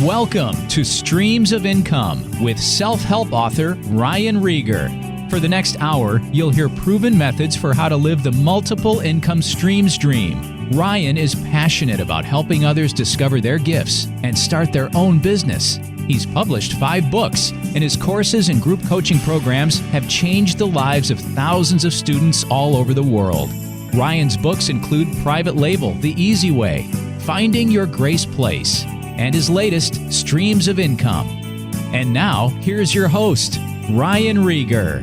Welcome to Streams of Income with self-help author Ryan Rieger. For the next hour, you'll hear proven methods for how to live the multiple income streams dream. Ryan is passionate about helping others discover their gifts and start their own business. He's published 5 books, and his courses and group coaching programs have changed the lives of thousands of students all over the world. Ryan's books include Private Label, The Easy Way, Finding Your Grace Place, and his latest, Streams of Income. And now, here's your host, Ryan Rieger.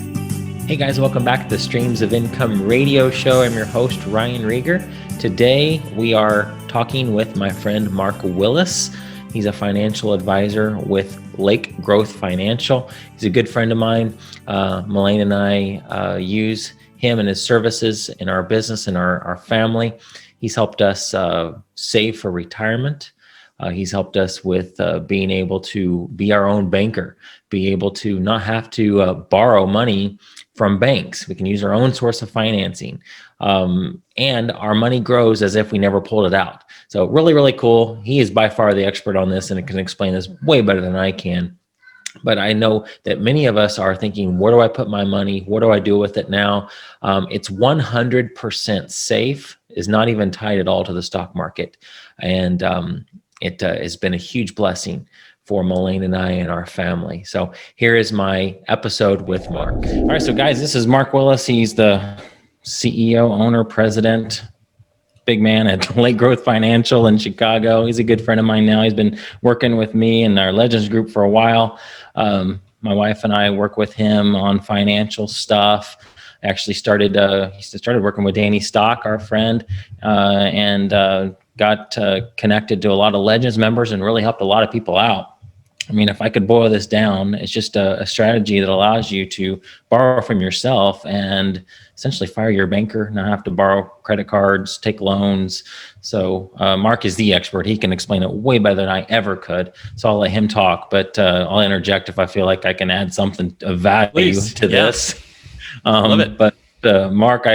Hey guys, welcome back to the Streams of Income radio show. I'm your host, Ryan Rieger. Today, we are talking with my friend, Mark Willis. He's a financial advisor with Lake Growth Financial. He's a good friend of mine. Melaine and I use him and his services in our business and our family. He's helped us save for retirement. He's helped us with being able to be our own banker, be able to not have to borrow money from banks. We can use our own source of financing. And our money grows as if we never pulled it out. So really, really cool. He is by far the expert on this and can explain this way better than I can. But I know that many of us are thinking, where do I put my money? What do I do with it now? It's 100% safe, is not even tied at all to the stock market. And it has been a huge blessing for Melaine and I and our family. So here is my episode with Mark. All right, so guys, this is Mark Willis. He's the CEO, owner, president, big man at Lake Growth Financial in Chicago. He's a good friend of mine now. He's been working with me and our Legends group for a while. My wife and I work with him on financial stuff. Actually started working with Danny Stock, our friend, and got connected to a lot of Legends members and really helped a lot of people out. I mean, if I could boil this down, it's just a strategy that allows you to borrow from yourself and essentially fire your banker, not have to borrow credit cards, take loans. So Mark is the expert. He can explain it way better than I ever could. So I'll let him talk, but I'll interject if I feel like I can add something of value to this. Love it. But Mark,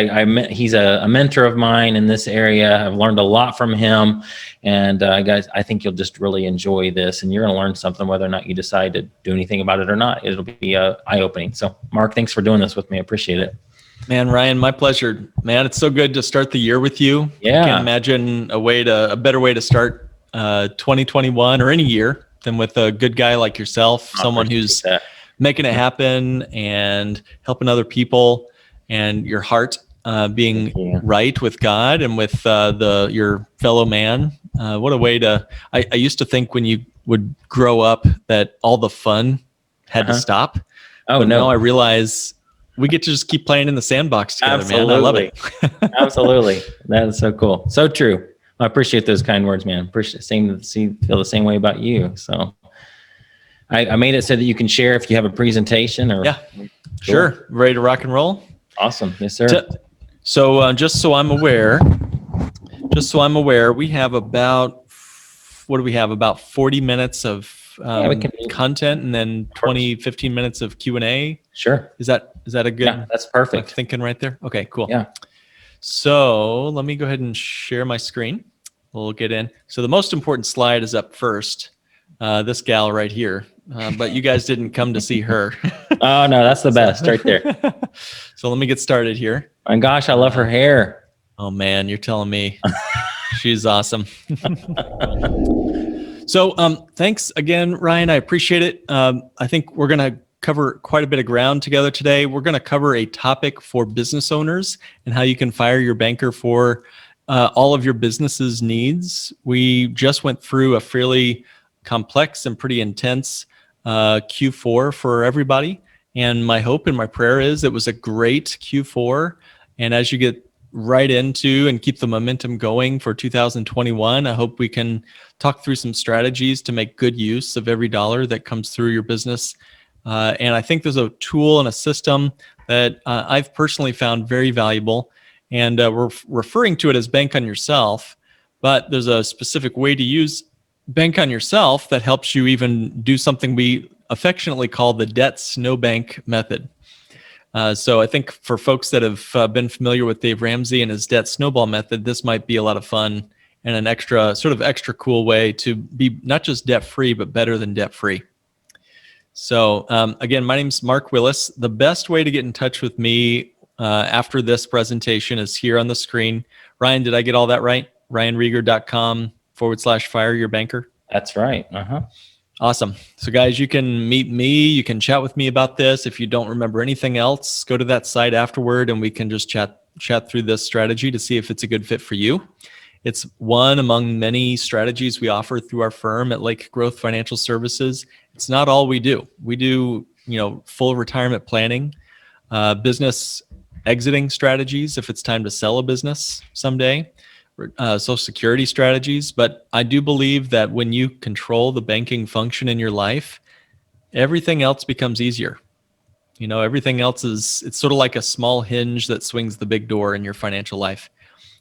he's a mentor of mine in this area. I've learned a lot from him, and guys, I think you'll just really enjoy this, and you're going to learn something whether or not you decide to do anything about it or not. It'll be eye-opening. So, Mark, thanks for doing this with me. I appreciate it. Man, Ryan, my pleasure. Man, it's so good to start the year with you. Yeah. I can't imagine a better way to start 2021 or any year than with a good guy like yourself, someone who's making it happen and helping other people. And your heart being right with God and with your fellow man. What a way to, I used to think when you would grow up that all the fun had to stop. Oh, but no. Now I realize we get to just keep playing in the sandbox together, Absolutely. man. I love it. Absolutely. That is so cool. So true. I appreciate those kind words, man. Feel the same way about you. So I made it so that you can share if you have a presentation or. Yeah, sure. Ready to rock and roll? Awesome. Yes, sir. So just so I'm aware, we have about 40 minutes of content and then 15 minutes of Q&A. Sure. Is that a good? Yeah, that's perfect. Thinking right there. Okay, cool. Yeah. So let me go ahead and share my screen. We'll get in. So the most important slide is up first. This gal right here. But you guys didn't come to see her. Oh, no, that's the best right there. So let me get started here. My gosh, I love her hair. Oh, man, you're telling me. She's awesome. So thanks again, Ryan. I appreciate it. I think we're going to cover quite a bit of ground together today. We're going to cover a topic for business owners and how you can fire your banker for all of your business's needs. We just went through a fairly complex and pretty intense Q4 for everybody. And my hope and my prayer is it was a great Q4. And as you get right into and keep the momentum going for 2021, I hope we can talk through some strategies to make good use of every dollar that comes through your business. And I think there's a tool and a system that I've personally found very valuable. And we're referring to it as Bank on Yourself, but there's a specific way to use Bank on Yourself that helps you even do something we affectionately call the debt snowbank method. So I think for folks that have been familiar with Dave Ramsey and his debt snowball method, this might be a lot of fun and an extra cool way to be not just debt free, but better than debt free. So again, my name's Mark Willis. The best way to get in touch with me after this presentation is here on the screen. Ryan, did I get all that right? RyanRieger.com/fireyourbanker. That's right. Awesome. So guys, you can meet me, you can chat with me about this. If you don't remember anything else, go to that site afterward and we can just chat through this strategy to see if it's a good fit for you. It's one among many strategies we offer through our firm at Lake Growth Financial Services. It's not all we do. We do, full retirement planning, business exiting strategies if it's time to sell a business someday, Social Security strategies. But I do believe that when you control the banking function in your life, everything else becomes easier. Everything else it's sort of like a small hinge that swings the big door in your financial life.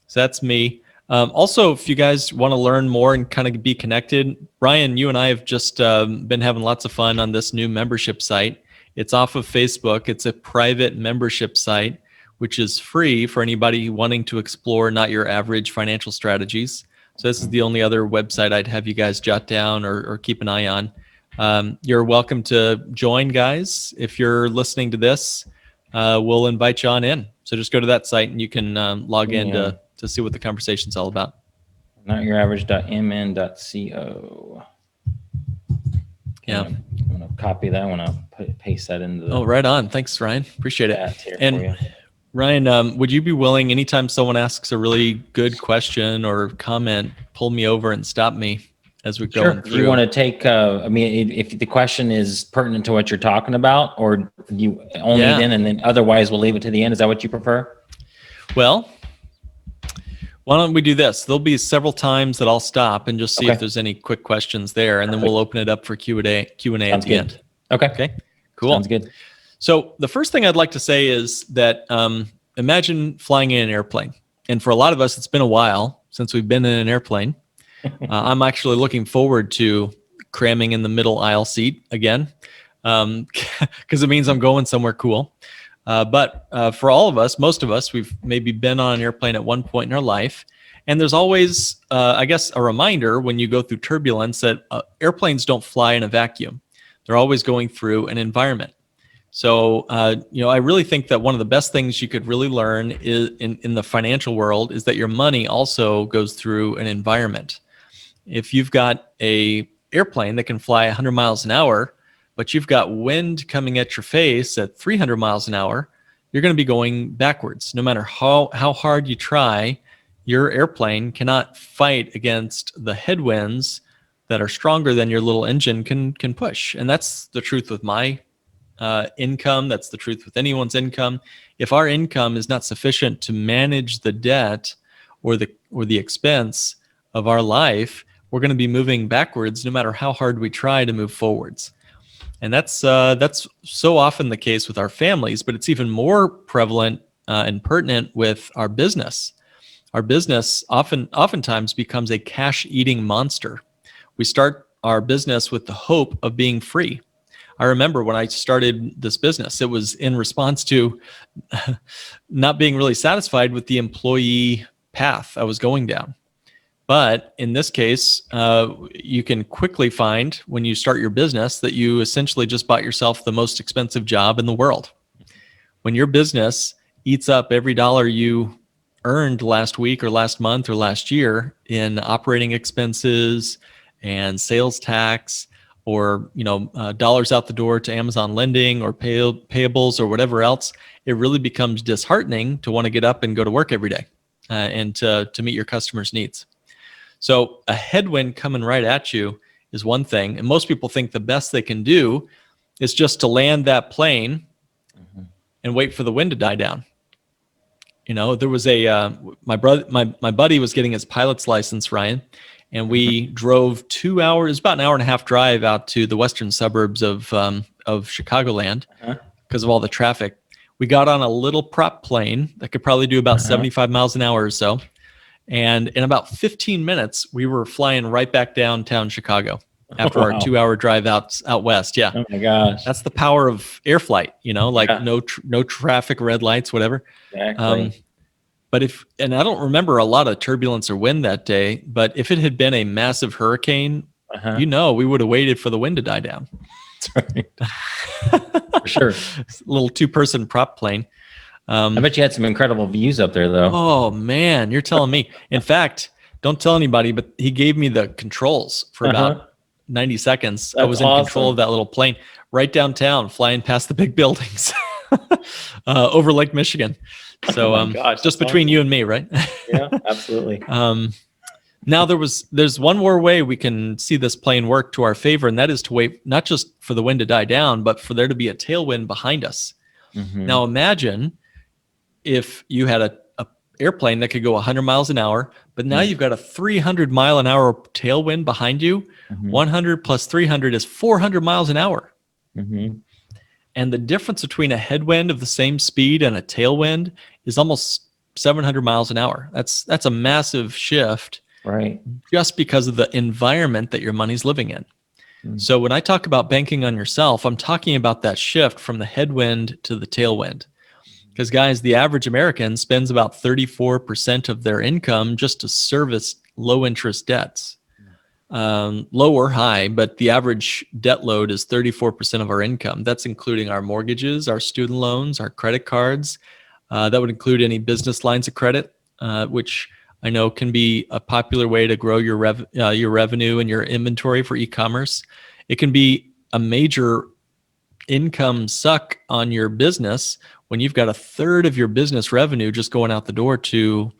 So that's me. Also, if you guys want to learn more and kind of be connected, Ryan, you and I have just been having lots of fun on this new membership site. It's off of Facebook. It's a private membership site, which is free for anybody wanting to explore not your average financial strategies. So this is the only other website I'd have you guys jot down or keep an eye on. You're welcome to join, guys. If you're listening to this, we'll invite you on in. So just go to that site and you can log in to see what the conversation's all about. Notyouraverage.mn.co. Yeah. I'm going to copy that. I want to paste that into the... Oh, right on. Thanks, Ryan. Appreciate it. Here and for you. Ryan, would you be willing, anytime someone asks a really good question or comment, pull me over and stop me as we're going through? Do you want to take, if the question is pertinent to what you're talking about, or you only then, and then otherwise we'll leave it to the end? Is that what you prefer? Well, why don't we do this? There'll be several times that I'll stop and just see if there's any quick questions there, and then we'll open it up for Q&A at the end. Okay. Cool. Sounds good. So the first thing I'd like to say is that imagine flying in an airplane. And for a lot of us, it's been a while since we've been in an airplane. I'm actually looking forward to cramming in the middle aisle seat again, because it means I'm going somewhere cool. But for all of us, most of us, we've maybe been on an airplane at one point in our life. And there's always, I guess, a reminder when you go through turbulence that airplanes don't fly in a vacuum. They're always going through an environment. So, I really think that one of the best things you could really learn is in the financial world is that your money also goes through an environment. If you've got a airplane that can fly 100 miles an hour, but you've got wind coming at your face at 300 miles an hour, you're going to be going backwards. No matter how hard you try, your airplane cannot fight against the headwinds that are stronger than your little engine can push. And that's the truth with my income. That's the truth with anyone's income. If our income is not sufficient to manage the debt or the expense of our life, we're going to be moving backwards no matter how hard we try to move forwards. And that's so often the case with our families, but it's even more prevalent and pertinent with our business. Our business oftentimes becomes a cash-eating monster. We start our business with the hope of being free. I remember when I started this business, it was in response to not being really satisfied with the employee path I was going down. But in this case, you can quickly find when you start your business that you essentially just bought yourself the most expensive job in the world. When your business eats up every dollar you earned last week or last month or last year in operating expenses and sales tax, or dollars out the door to Amazon lending or payables or whatever else, it really becomes disheartening to want to get up and go to work every day and to meet your customers' needs. So a headwind coming right at you is one thing, and most people think the best they can do is just to land that plane and wait for the wind to die down. There was my buddy was getting his pilot's license, Ryan. And we drove 2 hours, about an hour and a half drive out to the western suburbs of Chicagoland because of all the traffic. We got on a little prop plane that could probably do about 75 miles an hour or so. And in about 15 minutes, we were flying right back downtown Chicago after our 2 hour drive out west. Yeah. Oh my gosh. That's the power of air flight, no traffic, red lights, whatever. Exactly. and I don't remember a lot of turbulence or wind that day, but if it had been a massive hurricane, we would have waited for the wind to die down. That's right. For sure. A little 2-person prop plane. I bet you had some incredible views up there, though. Oh, man, you're telling me. In fact, don't tell anybody, but he gave me the controls for about 90 seconds. I was in control of that little plane right downtown, flying past the big buildings over Lake Michigan. So just between you and me, right? Yeah, absolutely. Now there's one more way we can see this plane work to our favor, and that is to wait not just for the wind to die down, but for there to be a tailwind behind us. Now imagine if you had a airplane that could go 100 miles an hour, but now you've got a 300 mile an hour tailwind behind you. 100 plus 300 is 400 miles an hour. And the difference between a headwind of the same speed and a tailwind is almost 700 miles an hour. That's a massive shift, right? Just because of the environment that your money's living in. So when I talk about banking on yourself, I'm talking about that shift from the headwind to the tailwind. Because guys, the average American spends about 34% of their income just to service low interest debts. Low or high, but the average debt load is 34% of our income. That's including our mortgages, our student loans, our credit cards. That would include any business lines of credit, which I know can be a popular way to grow your revenue and your inventory for e-commerce. It can be a major income suck on your business when you've got a third of your business revenue just going out the door to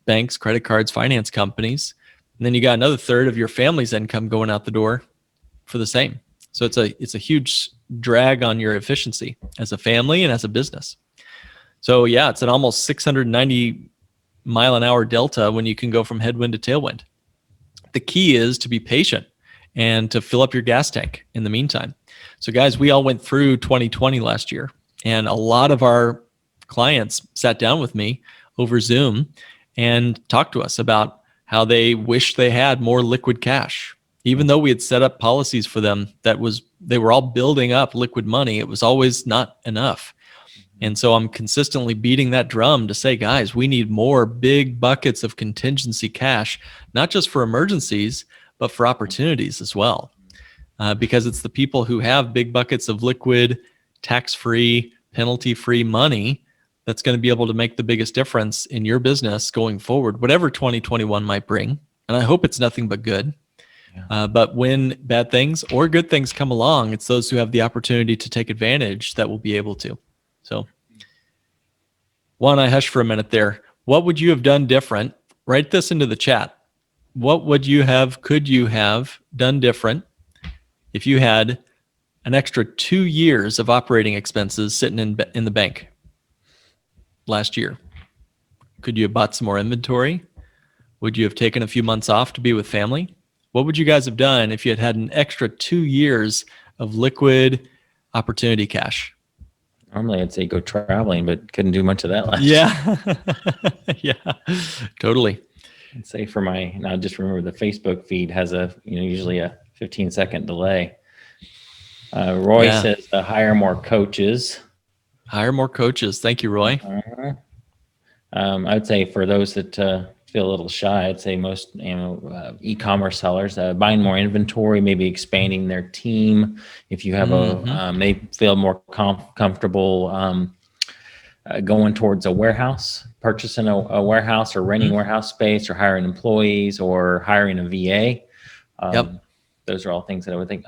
banks, credit cards, finance companies. And then you got another third of your family's income going out the door for the same. So it's a huge drag on your efficiency as a family and as a business. So yeah, it's an almost 690 mile an hour delta when you can go from headwind to tailwind. The key is to be patient and to fill up your gas tank in the meantime. So guys, we all went through 2020 last year, and a lot of our clients sat down with me over Zoom and talked to us about how they wish they had more liquid cash. Even though we had set up policies for them they were all building up liquid money, it was always not enough. And so I'm consistently beating that drum to say, guys, we need more big buckets of contingency cash, not just for emergencies, but for opportunities as well. Because it's the people who have big buckets of liquid, tax-free, penalty-free money that's going to be able to make the biggest difference in your business going forward, whatever 2021 might bring. And I hope it's nothing but good. But when bad things or good things come along, it's those who have the opportunity to take advantage that will be able to. So why don't I hush for a minute there? What would you have done different? Write this into the chat. What could you have done different if you had an extra 2 years of operating expenses sitting in the bank last year? Could you have bought some more inventory? Would you have taken a few months off to be with family? What would you guys have done if you had had an extra 2 years of liquid opportunity cash? Normally I'd say go traveling, but couldn't do much of that last year. Yeah, totally. I'd say now just remember the Facebook feed has usually a 15-second delay. Roy says hire more coaches. Hire more coaches. Thank you, Roy. I'd say for those that feel a little shy, I'd say most e-commerce sellers buying more inventory, maybe expanding their team. If you have they feel more comfortable going towards a warehouse, purchasing a warehouse or renting warehouse space, or hiring employees, or hiring a VA. Those are all things that I would think.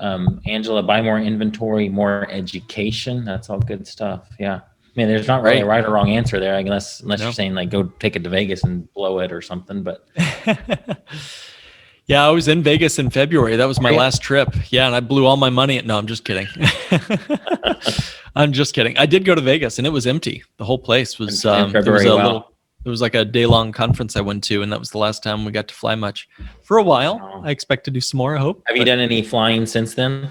Angela, buy more inventory, more education. That's all good stuff. Yeah. I mean, there's not really a right or wrong answer there, unless you're saying like go take it to Vegas and blow it or something. But yeah, I was in Vegas in February. That was my last trip. Yeah, and I blew all my money. No, I'm just kidding. I'm just kidding. I did go to Vegas, and it was empty. The whole place was. It was like a day-long conference I went to, and that was the last time we got to fly much for a while. I expect to do some more, I hope. Have you done any flying since then?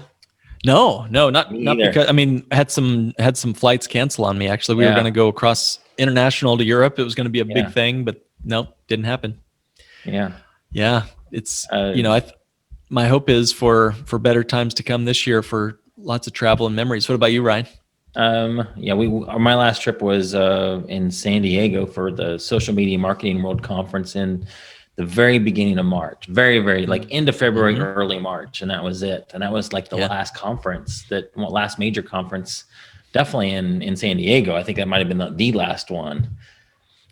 No, not because I had some flights cancel on me. Actually, we were going to go across international to Europe. It was going to be a big thing, but no, didn't happen. Yeah. It's my hope is for better times to come this year, for lots of travel and memories. What about you, Ryan? Yeah, my last trip was in San Diego for the Social Media Marketing World Conference in the very beginning of March, very like end of February, early March, and that was it. And that was like the last conference last major conference, definitely in San Diego. I think that might have been the last one.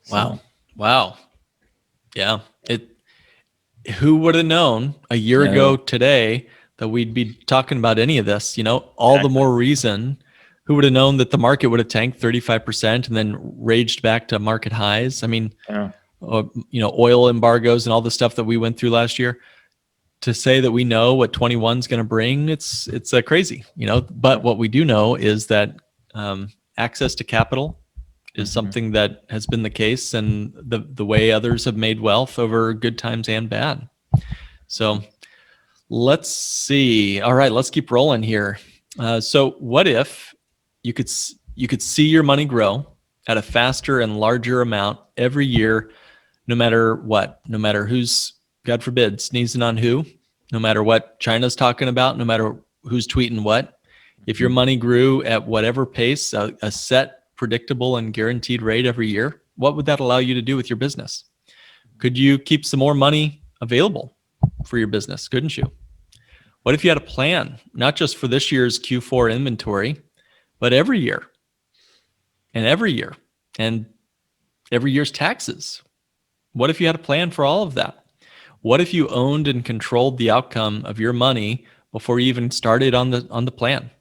So. Wow. Yeah. Who would have known a year ago today that we'd be talking about any of this? All the more reason. Who would have known that the market would have tanked 35% and then raged back to market highs? I mean, oil embargoes and all the stuff that we went through last year. To say that we know what 21 is going to bring, it's crazy, But what we do know is that access to capital is something that has been the case, and the way others have made wealth over good times and bad. So let's see. All right, let's keep rolling here. So what if you could see your money grow at a faster and larger amount every year, no matter what, no matter who's, God forbid, sneezing on who, no matter what China's talking about, no matter who's tweeting what. If your money grew at whatever pace, a set, predictable, and guaranteed rate every year, what would that allow you to do with your business? Could you keep some more money available for your business? Couldn't you? What if you had a plan, not just for this year's Q4 inventory, but every year, and every year's taxes? What if you had a plan for all of that? What if you owned and controlled the outcome of your money before you even started on the plan?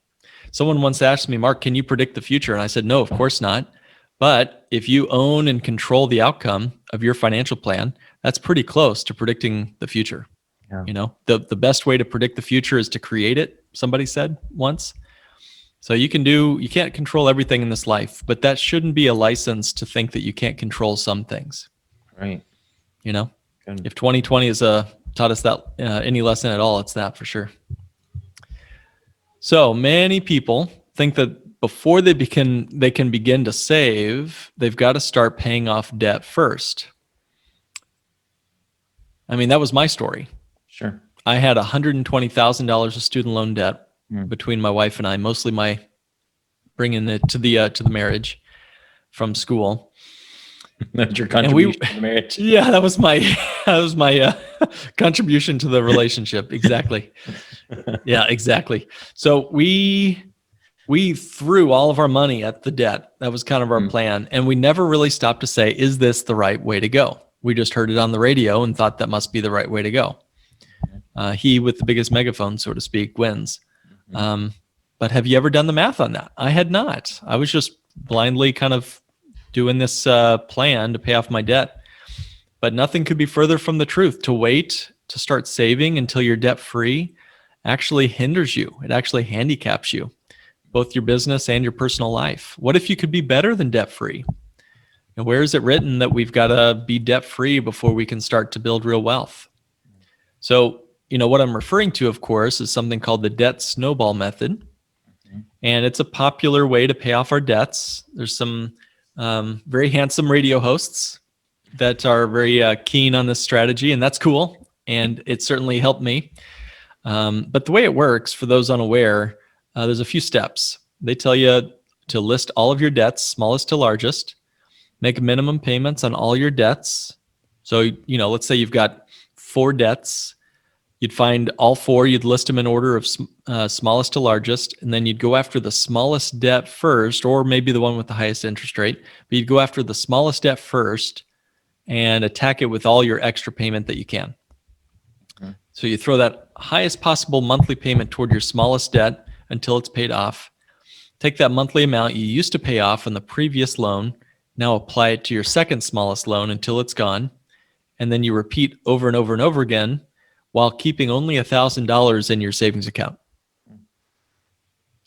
Someone once asked me, Mark, can you predict the future? And I said, no, of course not. But if you own and control the outcome of your financial plan, that's pretty close to predicting the future. Yeah. The best way to predict the future is to create it, somebody said once. So you can't control everything in this life, but that shouldn't be a license to think that you can't control some things. Right. If 2020 has taught us that any lesson at all, it's that for sure. So many people think that before they can begin to save, they've got to start paying off debt first. I mean, that was my story. Sure. I had $120,000 of student loan debt between my wife and I, mostly my bringing it to the marriage from school. That's your contribution to the marriage. Yeah, that was my contribution to the relationship. Exactly. Yeah, exactly. So we threw all of our money at the debt. That was kind of our plan. And we never really stopped to say, is this the right way to go? We just heard it on the radio and thought that must be the right way to go. He with the biggest megaphone, so to speak, wins. But have you ever done the math on that? I had not. I was just blindly kind of doing this plan to pay off my debt. But nothing could be further from the truth. To wait to start saving until you're debt free actually hinders you. It actually handicaps you, both your business and your personal life. What if you could be better than debt free? And where is it written that we've got to be debt free before we can start to build real wealth? So, what I'm referring to, of course, is something called the debt snowball method. And it's a popular way to pay off our debts. There's some very handsome radio hosts that are very keen on this strategy, and that's cool. And it certainly helped me. But the way it works, for those unaware, there's a few steps. They tell you to list all of your debts, smallest to largest, make minimum payments on all your debts. So, let's say you've got 4 debts. You'd find all 4, you'd list them in order of smallest to largest, and then you'd go after the smallest debt first, or maybe the one with the highest interest rate, but you'd go after the smallest debt first and attack it with all your extra payment that you can. Okay. So you throw that highest possible monthly payment toward your smallest debt until it's paid off. Take that monthly amount you used to pay off on the previous loan, now apply it to your second smallest loan until it's gone, and then you repeat over and over and over again while keeping only $1,000 in your savings account.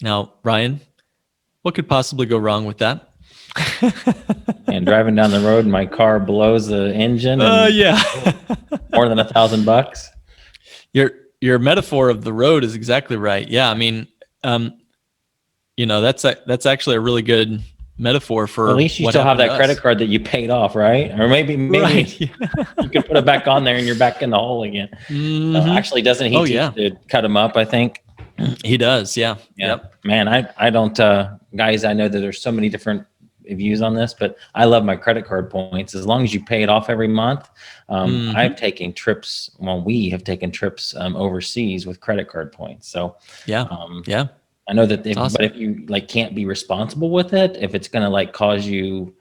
Now, Ryan, what could possibly go wrong with that? And driving down the road, my car blows the engine. Yeah. More than $1,000. Your metaphor of the road is exactly right. Yeah, I mean, that's actually a really good metaphor for. At least you still have that credit card that you paid off, right? Or maybe right. You could put it back on there and you're back in the hole again. Actually, doesn't he teach to cut them up? I think. He does. Yeah. Yeah. Yep. Man, I don't, guys, I know that there's so many different views on this, but I love my credit card points. As long as you pay it off every month. I've taken trips. Well, we have taken trips overseas with credit card points. So Yeah. Yeah. I know that, Awesome. but if you like can't be responsible with it, if it's going to like cause you,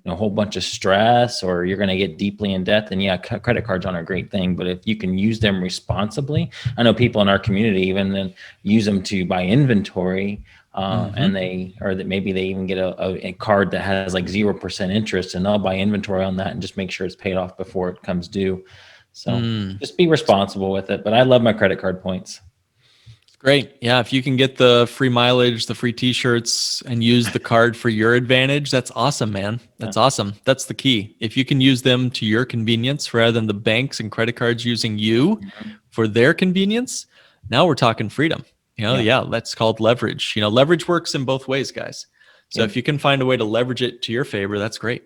a whole bunch of stress, or you're going to get deeply in debt, then yeah, credit cards aren't a great thing. But if you can use them responsibly, I know people in our community even then use them to buy inventory, and that maybe they even get a card that has like 0% interest, and they'll buy inventory on that and just make sure it's paid off before it comes due. So just be responsible with it. But I love my credit card points. Great. Yeah. If you can get the free mileage, the free t-shirts, and use the card for your advantage, that's awesome, man. That's awesome. That's the key. If you can use them to your convenience rather than the banks and credit cards using you for their convenience, now we're talking freedom. That's called leverage. Leverage works in both ways, guys. So if you can find a way to leverage it to your favor, that's great.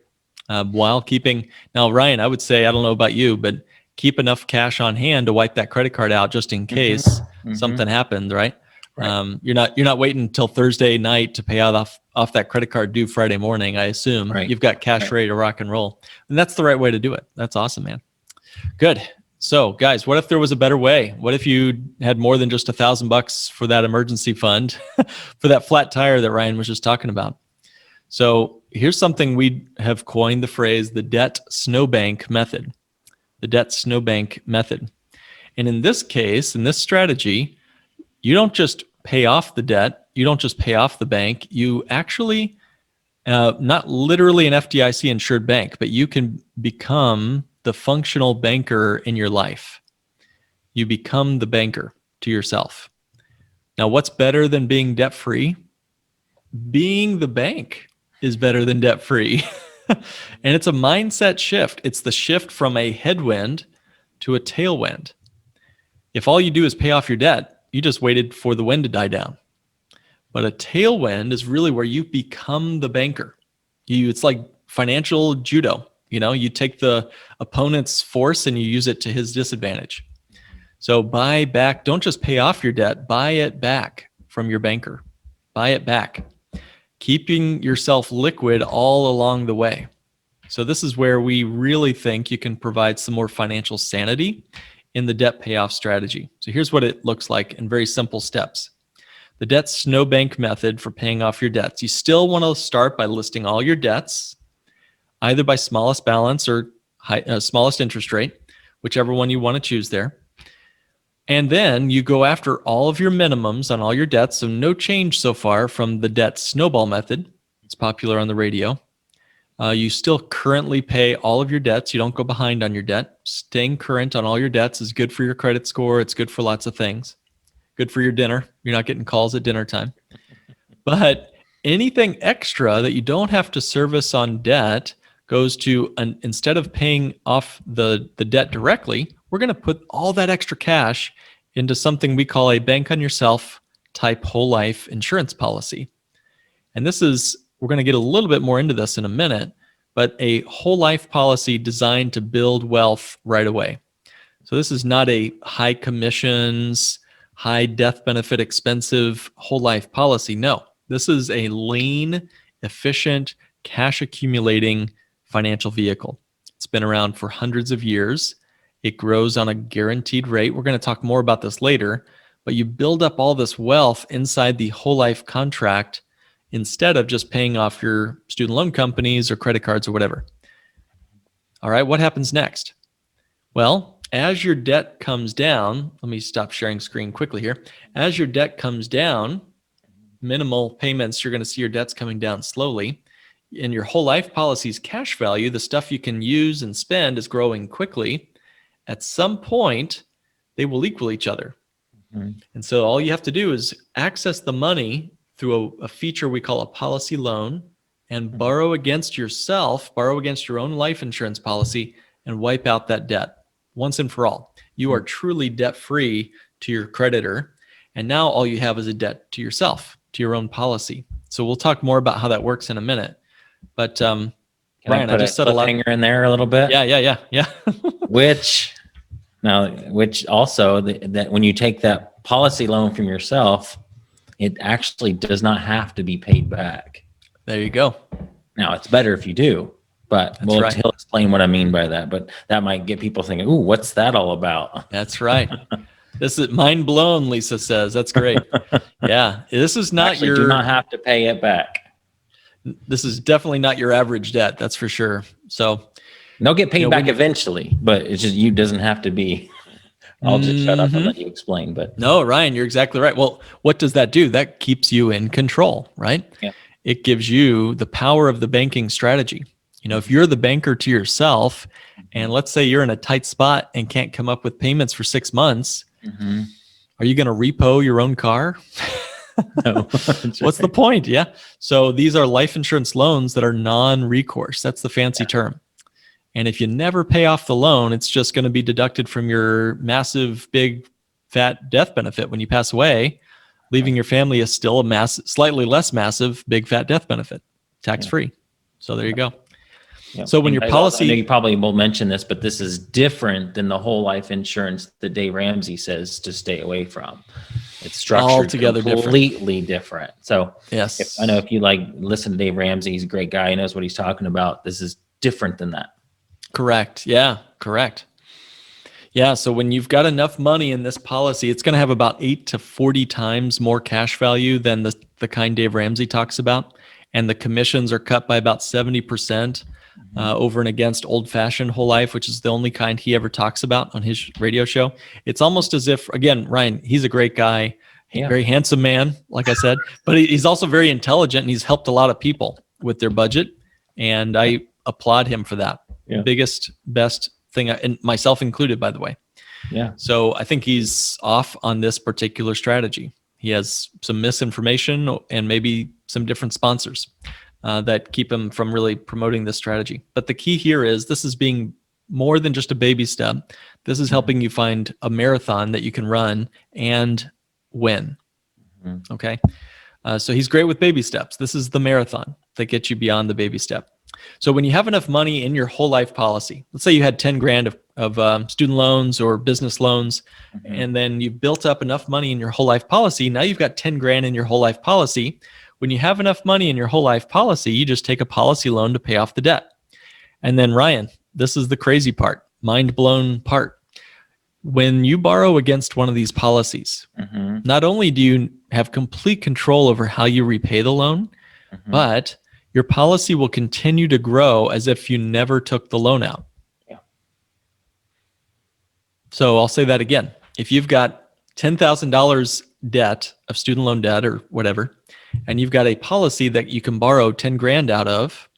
While keeping, now, Ryan, I would say, I don't know about you, but keep enough cash on hand to wipe that credit card out just in case something happened, right? You're not waiting until Thursday night to pay off that credit card due Friday morning. I assume you've got cash ready to rock and roll, and that's the right way to do it. That's awesome, man. Good. So, guys, what if there was a better way? What if you had more than just $1,000 for that emergency fund, for that flat tire that Ryan was just talking about? So here's something we have coined the phrase, the debt snowbank method. The debt snowbank method. And in this case, in this strategy, you don't just pay off the debt. You don't just pay off the bank. You actually, not literally an FDIC insured bank, but you can become the functional banker in your life. You become the banker to yourself. Now, what's better than being debt-free? Being the bank is better than debt-free. And it's a mindset shift. It's the shift from a headwind to a tailwind. If all you do is pay off your debt, you just waited for the wind to die down. But a tailwind is really where you become the banker. It's like financial judo. You take the opponent's force and you use it to his disadvantage. So buy back, don't just pay off your debt, buy it back from your banker. Buy it back. Keeping yourself liquid all along the way. So this is where we really think you can provide some more financial sanity in the debt payoff strategy. So here's what it looks like in very simple steps. The debt snowbank method for paying off your debts. You still want to start by listing all your debts, either by smallest balance or smallest interest rate, whichever one you want to choose there. And then you go after all of your minimums on all your debts. So no change so far from the debt snowball method. It's popular on the radio. You still currently pay all of your debts. You don't go behind on your debt. Staying current on all your debts is good for your credit score. It's good for lots of things. Good for your dinner. You're not getting calls at dinner time. But anything extra that you don't have to service on debt goes to, instead of paying off the debt directly, we're going to put all that extra cash into something we call a bank on yourself type whole life insurance policy. And we're going to get a little bit more into this in a minute, but a whole life policy designed to build wealth right away. So this is not a high commissions, high death benefit, expensive whole life policy. No, this is a lean, efficient, cash accumulating financial vehicle. It's been around for hundreds of years. It grows on a guaranteed rate. We're going to talk more about this later, but you build up all this wealth inside the whole life contract instead of just paying off your student loan companies or credit cards or whatever. All right, what happens next? Well, as your debt comes down, let me stop sharing screen quickly here. As your debt comes down, minimal payments, you're going to see your debts coming down slowly. In your whole life policy's cash value, the stuff you can use and spend is growing quickly. At some point, they will equal each other. And so all you have to do is access the money through a feature we call a policy loan and borrow against yourself, borrow against your own life insurance policy and wipe out that debt once and for all. You are truly debt-free to your creditor. And now all you have is a debt to yourself, to your own policy. So we'll talk more about how that works in a minute. But Ryan, I just said a lot in there a little bit. Yeah. Which also that when you take that policy loan from yourself, it actually does not have to be paid back. There you go. Now, it's better if you do, but he'll explain what I mean by that. But that might get people thinking, ooh, what's that all about? That's right. This is mind blown, Lisa says. That's great. Yeah. This is not Actually, do not have to pay it back. This is definitely not your average debt. That's for sure. So they'll get paid back eventually, but it's just, you doesn't have to be. I'll just shut up and let you explain. But no, Ryan, you're exactly right. Well, what does that do? That keeps you in control, right? Yeah. It gives you the power of the banking strategy. If you're the banker to yourself, and let's say you're in a tight spot and can't come up with payments for 6 months, are you going to repo your own car? No. What's the point? Yeah. So these are life insurance loans that are non-recourse. That's the fancy term. And if you never pay off the loan, it's just going to be deducted from your massive, big, fat death benefit when you pass away, leaving your family a still a slightly less massive, big, fat death benefit, tax-free. So there you go. Yep. So when your policy, I know you probably will mention this, but this is different than the whole life insurance that Dave Ramsey says to stay away from. It's structured altogether completely different. So yes, I know if you listen to Dave Ramsey, he's a great guy. He knows what he's talking about. This is different than that. Correct. Yeah, correct. Yeah. So when you've got enough money in this policy, it's going to have about 8 to 40 times more cash value than the kind Dave Ramsey talks about. And the commissions are cut by about 70%. Over and against old-fashioned whole life, which is the only kind he ever talks about on his radio show. It's almost as if, again, Ryan, he's a great guy, very handsome man, like I said, but he's also very intelligent, and he's helped a lot of people with their budget, and I applaud him for that. Yeah. Biggest, best thing, and myself included, by the way. Yeah. So I think he's off on this particular strategy. He has some misinformation and maybe some different sponsors that keep him from really promoting this strategy. But the key here is this is being more than just a baby step. This is helping you find a marathon that you can run and win. Okay. So he's great with baby steps. This is the marathon that gets you beyond the baby step. So when you have enough money in your whole life policy, let's say you had 10 grand of student loans or business loans, and then you've built up enough money in your whole life policy. Now you've got 10 grand in your whole life policy. When you have enough money in your whole life policy, you just take a policy loan to pay off the debt. And then Ryan, this is the crazy part, mind blown part. When you borrow against one of these policies, not only do you have complete control over how you repay the loan, but your policy will continue to grow as if you never took the loan out. Yeah. So I'll say that again. If you've got $10,000 debt of student loan debt or whatever, and you've got a policy that you can borrow 10 grand out of,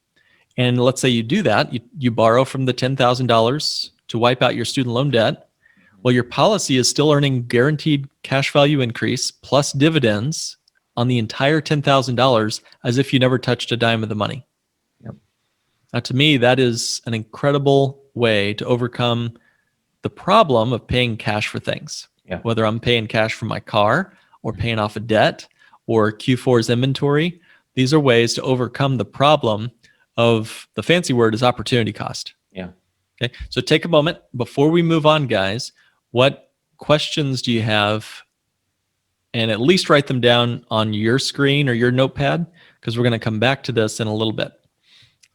and let's say you do that, you borrow from the $10,000 to wipe out your student loan debt. Well, your policy is still earning guaranteed cash value increase plus dividends on the entire $10,000 as if you never touched a dime of the money. Yep. Now, to me, that is an incredible way to overcome the problem of paying cash for things. Yeah. Whether I'm paying cash for my car or paying off a debt or Q4's inventory, these are ways to overcome the problem of, the fancy word is opportunity cost. Yeah. Okay. So take a moment before we move on, guys. What questions do you have? And at least write them down on your screen or your notepad, because we're going to come back to this in a little bit.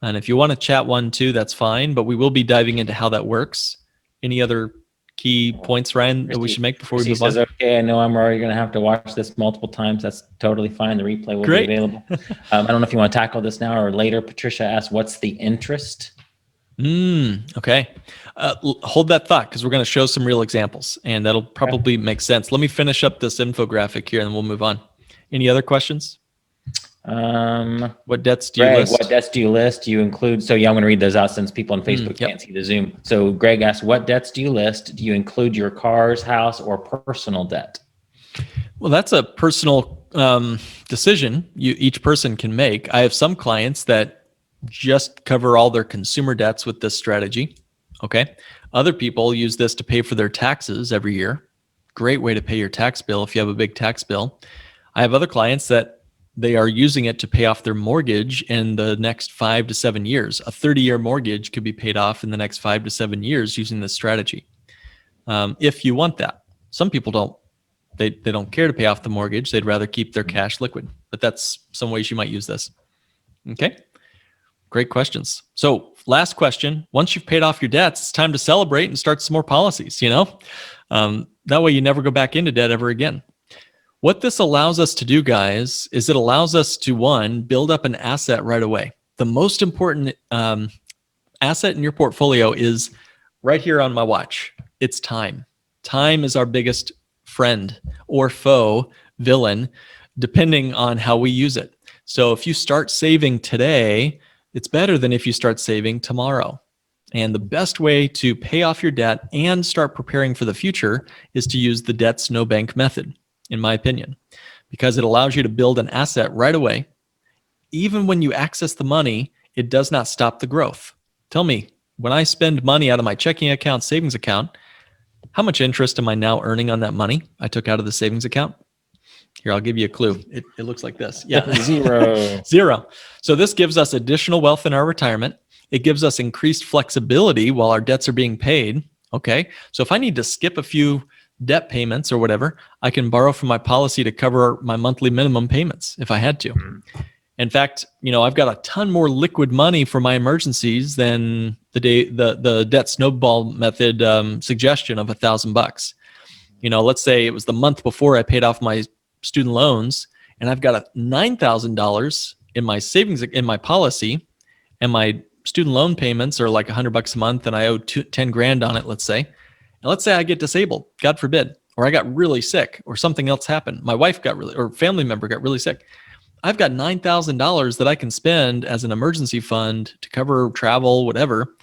And if you want to chat one too, that's fine, but we will be diving into how that works. Any other key points, Ryan, that we should make before we move on? Okay, I know I'm already going to have to watch this multiple times. That's totally fine. The replay will be available. I don't know if you want to tackle this now or later. Patricia asked, what's the interest? Okay. Hold that thought, because we're going to show some real examples, and that'll probably make sense. Let me finish up this infographic here, and then we'll move on. Any other questions? What debts do you list? What debts do you list? Do you include? So yeah, I'm going to read those out since people on Facebook can't see the Zoom. So Greg asked, what debts do you list? Do you include your cars, house, or personal debt? Well, that's a personal decision each person can make. I have some clients that just cover all their consumer debts with this strategy. Okay. Other people use this to pay for their taxes every year. Great way to pay your tax bill if you have a big tax bill. I have other clients that they are using it to pay off their mortgage in the next 5 to 7 years. A 30-year mortgage could be paid off in the next 5 to 7 years using this strategy. If you want that. Some people don't They don't care to pay off the mortgage. They'd rather keep their cash liquid. But that's some ways you might use this. Okay. Great questions. So last question, once you've paid off your debts, it's time to celebrate and start some more policies, that way you never go back into debt ever again. What this allows us to do, guys, is it allows us to, one, build up an asset right away. The most important asset in your portfolio is right here on my watch. It's time. Time is our biggest friend or foe, villain, depending on how we use it. So if you start saving today, it's better than if you start saving tomorrow. And the best way to pay off your debt and start preparing for the future is to use the debts no bank method, in my opinion, because it allows you to build an asset right away. Even when you access the money, it does not stop the growth. Tell me, when I spend money out of my checking account, savings account, how much interest am I now earning on that money I took out of the savings account? Here, I'll give you a clue. It looks like this. Yeah. Zero. Zero. So this gives us additional wealth in our retirement. It gives us increased flexibility while our debts are being paid. Okay. So if I need to skip a few debt payments or whatever, I can borrow from my policy to cover my monthly minimum payments if I had to. In fact, I've got a ton more liquid money for my emergencies than the debt snowball method suggestion of $1,000. Let's say it was the month before I paid off my student loans, and I've got $9,000 in my savings in my policy, and my student loan payments are like $100 a month, and I owe 10 grand on it. Let's say I get disabled, God forbid, or I got really sick, or something else happened. My wife or family member got really sick. I've got $9,000 that I can spend as an emergency fund to cover travel, whatever.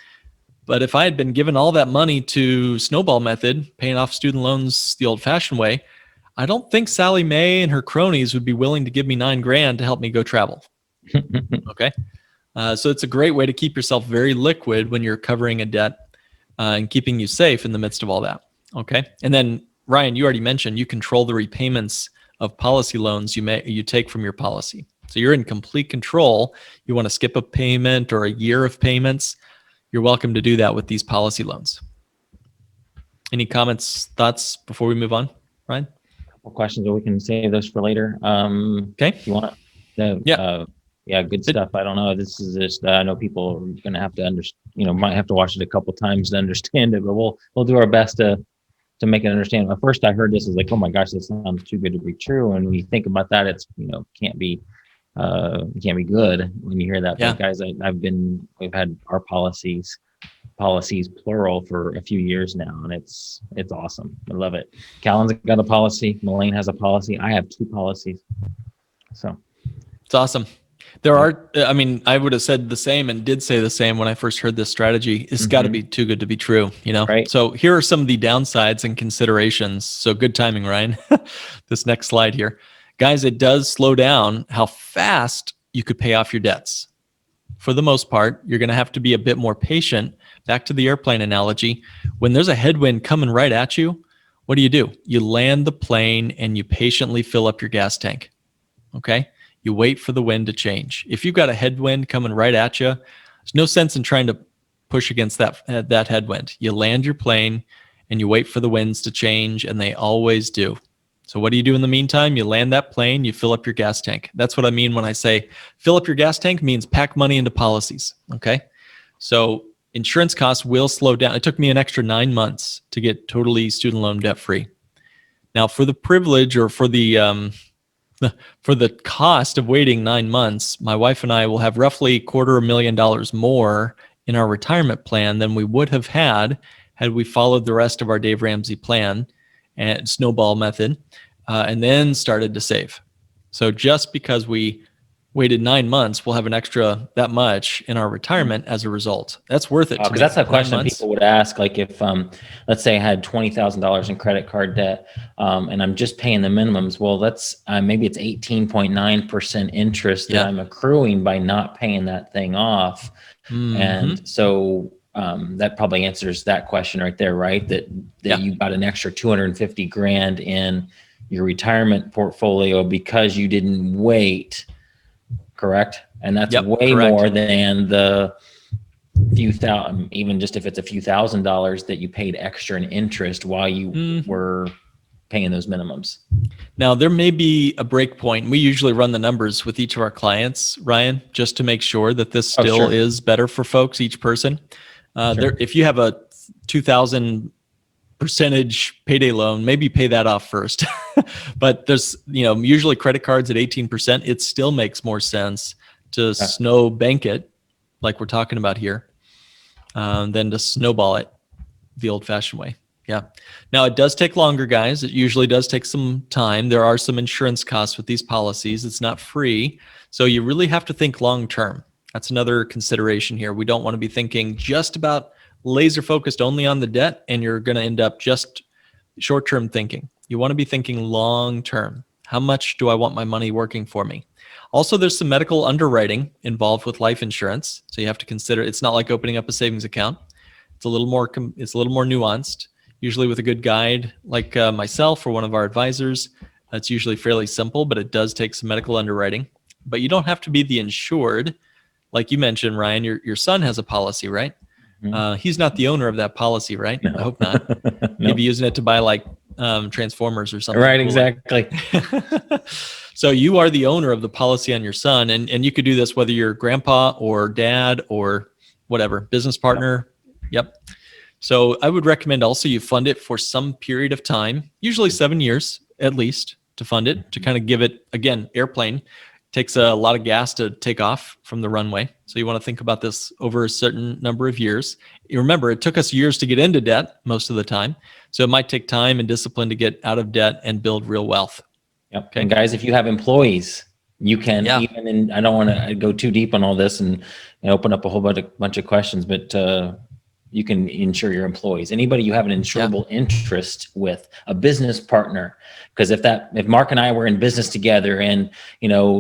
But if I had been given all that money to snowball method, paying off student loans the old-fashioned way, I don't think Sally Mae and her cronies would be willing to give me $9 grand to help me go travel. Okay. So it's a great way to keep yourself very liquid when you're covering a debt and keeping you safe in the midst of all that. Okay. And then Ryan, you already mentioned you control the repayments of policy loans you take from your policy. So you're in complete control. You want to skip a payment or a year of payments, you're welcome to do that with these policy loans. Any comments, thoughts before we move on, Ryan? Questions, or we can save those for later. Okay. If you want yeah, good stuff. I don't know. This is just, I know people are going to have to might have to watch it a couple times to understand it, but we'll do our best to make it understand. At first I heard this, is like, oh my gosh, this sounds too good to be true. And when you think about that, it's, can't be good when you hear that. Yeah. But guys, we've had our policies plural for a few years now, and it's awesome. I love it. Callan's got a policy. Melaine has a policy. I have 2 policies. So it's awesome. There are, I would have said the same and did say the same when I first heard this strategy. It's got to be too good to be true, Right. So here are some of the downsides and considerations. So good timing, Ryan. This next slide here. Guys, it does slow down how fast you could pay off your debts. For the most part, you're going to have to be a bit more patient. Back to the airplane analogy. When there's a headwind coming right at you, what do? You land the plane and you patiently fill up your gas tank. Okay? You wait for the wind to change. If you've got a headwind coming right at you, there's no sense in trying to push against that headwind. You land your plane and you wait for the winds to change, and they always do. So what do you do in the meantime? You land that plane, you fill up your gas tank. That's what I mean when I say fill up your gas tank, means pack money into policies. Okay? So insurance costs will slow down. It took me an extra 9 months to get totally student loan debt free. Now, for the privilege or for the cost of waiting 9 months, my wife and I will have roughly $250,000 more in our retirement plan than we would have had we followed the rest of our Dave Ramsey plan and snowball method, and then started to save. So just because we waited 9 months, we'll have an extra that much in our retirement as a result. That's worth it. Because that's a question people would ask. Like if, let's say I had $20,000 in credit card debt, and I'm just paying the minimums. Well, that's maybe it's 18.9% interest that I'm accruing by not paying that thing off. And so that probably answers that question right there, right? That you got an extra 250 grand in your retirement portfolio because you didn't wait. Correct. And that's way more than the few thousand, even just if it's a few $1,000s that you paid extra in interest while you were paying those minimums. Now, there may be a break point. We usually run the numbers with each of our clients, Ryan, just to make sure that this still is better for folks, each person. If you have a 2,000 percentage payday loan, maybe pay that off first. But there's, usually credit cards at 18%, it still makes more sense to snow bank it, like we're talking about here, than to snowball it the old fashioned way. Yeah. Now it does take longer, guys. It usually does take some time. There are some insurance costs with these policies. It's not free. So you really have to think long term. That's another consideration here. We don't want to be thinking just about laser focused only on the debt, and you're going to end up just short term thinking. You want to be thinking long term. How much do I want my money working for me? Also, there's some medical underwriting involved with life insurance. So you have to consider, it's not like opening up a savings account. It's a little more nuanced. Usually with a good guide like myself or one of our advisors, that's usually fairly simple, but it does take some medical underwriting. But you don't have to be the insured. Like you mentioned, Ryan, your son has a policy, right? Mm-hmm. He's not the owner of that policy, right? No. I hope not. Nope. Maybe using it to buy like Transformers or something. Right, exactly. So you are the owner of the policy on your son, and you could do this whether you're grandpa or dad or whatever, business partner. Yep. So I would recommend also you fund it for some period of time, usually 7 years at least, to fund it, to kind of give it, again, airplane takes a lot of gas to take off from the runway. So you want to think about this over a certain number of years. You remember, it took us years to get into debt most of the time. So it might take time and discipline to get out of debt and build real wealth. Yep. Okay. And guys, if you have employees, you can even, and I don't want to go too deep on all this and open up a whole bunch of questions, but you can insure your employees. Anybody you have an insurable interest with, a business partner, because if Mark and I were in business together and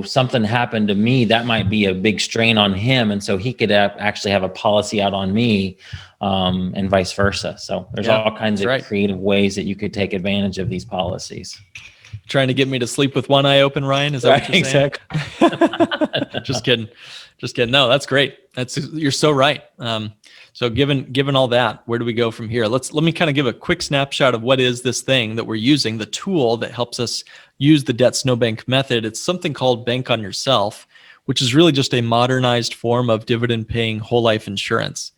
something happened to me, that might be a big strain on him, and so he could actually have a policy out on me, and vice versa. So there's all kinds of creative ways that you could take advantage of these policies. Trying to get me to sleep with one eye open, Ryan? Is that what you're saying? Exactly. Just kidding. No, that's great. You're so right. So given all that, where do we go from here? Let me kind of give a quick snapshot of what is this thing that we're using, the tool that helps us use the debt snowbank method. It's something called Bank on Yourself, which is really just a modernized form of dividend paying whole life insurance.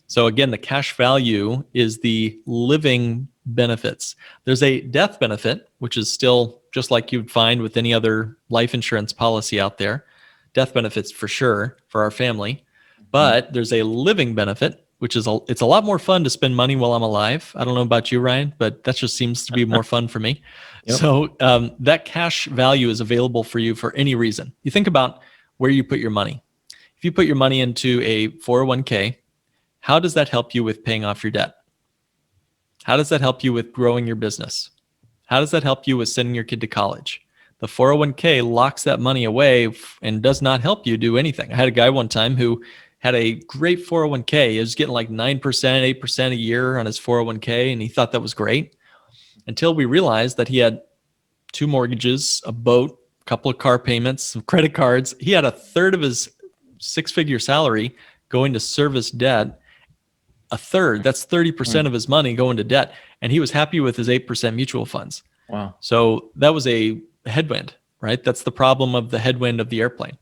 So again, the cash value is the living benefits. There's a death benefit, which is still just like you'd find with any other life insurance policy out there. Death benefits for sure for our family. But there's a living benefit, which is it's a lot more fun to spend money while I'm alive. I don't know about you, Ryan, but that just seems to be more fun for me. Yep. So that cash value is available for you for any reason. You think about where you put your money. If you put your money into a 401k, how does that help you with paying off your debt? How does that help you with growing your business? How does that help you with sending your kid to college? The 401k locks that money away and does not help you do anything. I had a guy one time who had a great 401k. He was getting like 9%, 8% a year on his 401k, and he thought that was great until we realized that he had 2 mortgages, a boat, a couple of car payments, some credit cards. He had a third of his 6-figure salary going to service debt. A third, that's 30% of his money going to debt. And he was happy with his 8% mutual funds. Wow. So that was a headwind, right? That's the problem of the headwind of the airplane.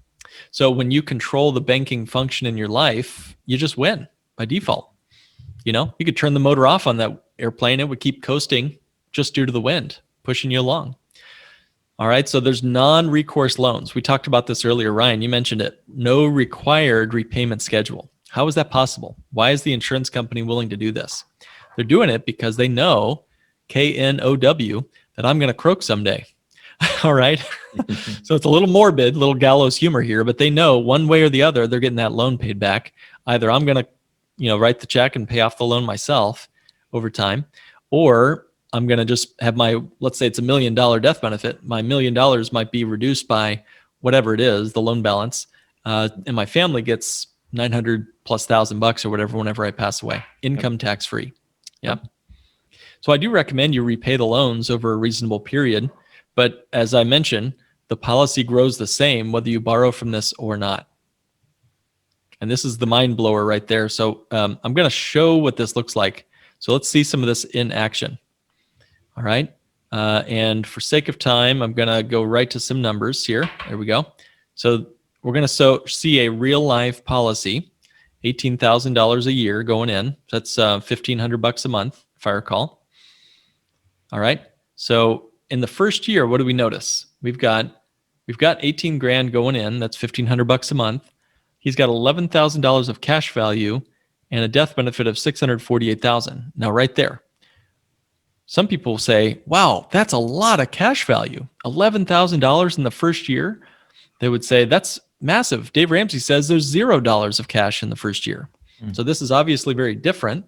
So when you control the banking function in your life, you just win by default. You could turn the motor off on that airplane. It would keep coasting just due to the wind, pushing you along. All right. So there's non-recourse loans. We talked about this earlier, Ryan, you mentioned it. No required repayment schedule. How is that possible? Why is the insurance company willing to do this? They're doing it because they know, KNOW, that I'm going to croak someday. All right. So it's a little morbid, little gallows humor here, but they know one way or the other, they're getting that loan paid back. Either I'm going to, write the check and pay off the loan myself over time, or I'm going to just have let's say it's $1 million death benefit. My $1 million might be reduced by whatever it is, the loan balance. And my family gets $900,000+ or whatever whenever I pass away, income tax free. Yeah. So I do recommend you repay the loans over a reasonable period. But as I mentioned, the policy grows the same whether you borrow from this or not. And this is the mind blower right there. So I'm going to show what this looks like. So let's see some of this in action. All right. And for sake of time, I'm going to go right to some numbers here. There we go. So we're going to see a real life policy, $18,000 a year going in. That's $1,500 a month, if I recall. All right. So in the first year, what do we notice? We've got 18 grand going in. That's $1,500 a month. He's got $11,000 of cash value and a death benefit of $648,000. Now, right there, some people say, "Wow, that's a lot of cash value. $11,000 in the first year." They would say that's massive. Dave Ramsey says there's $0 of cash in the first year. So this is obviously very different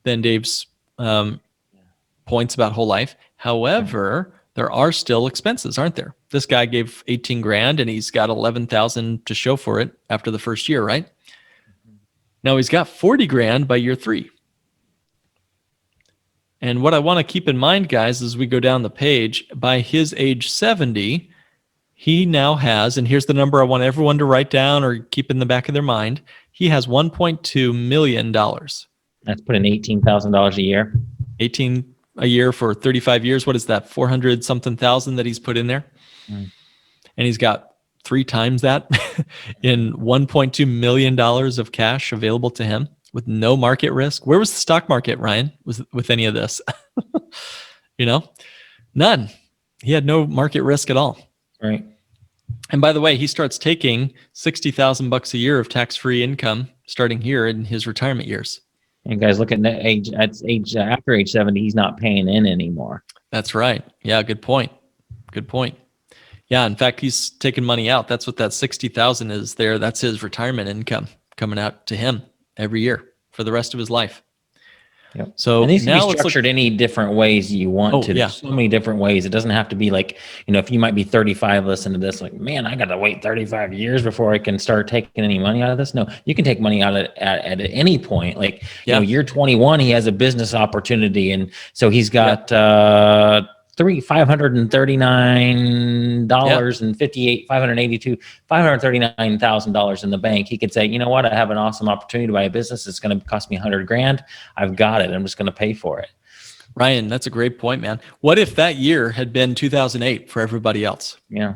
than Dave's points about whole life. However, there are still expenses, aren't there? This guy gave 18 grand and he's got 11,000 to show for it after the first year, right? Now he's got 40 grand by year 3. And what I want to keep in mind, guys, as we go down the page, by his age 70, he now has, and here's the number I want everyone to write down or keep in the back of their mind, he has $1.2 million. That's putting $18,000 a year. 18 a year for 35 years. What is that? 400 something thousand that he's put in there. And he's got 3 times that in $1.2 million of cash available to him with no market risk. Where was the stock market, Ryan, with any of this? None. He had no market risk at all. Right. And by the way, he starts taking $60,000 a year of tax-free income starting here in his retirement years. And guys, look at that age. After age 70, he's not paying in anymore. That's right. Yeah, good point. Good point. Yeah, in fact, he's taking money out. That's what that $60,000 is there. That's his retirement income coming out to him every year for the rest of his life. Yep. So and these can now be structured any different ways you want to. Yeah. There's so many different ways. It doesn't have to be like, if you might be 35, listen to this, like, man, I got to wait 35 years before I can start taking any money out of this. No, you can take money out at any point. Like, year 21, he has a business opportunity. And so he's got $539 in the bank. He could say, you know what? I have an awesome opportunity to buy a business. It's going to cost me 100 grand. I've got it. I'm just going to pay for it. Ryan, that's a great point, man. What if that year had been 2008 for everybody else? Yeah.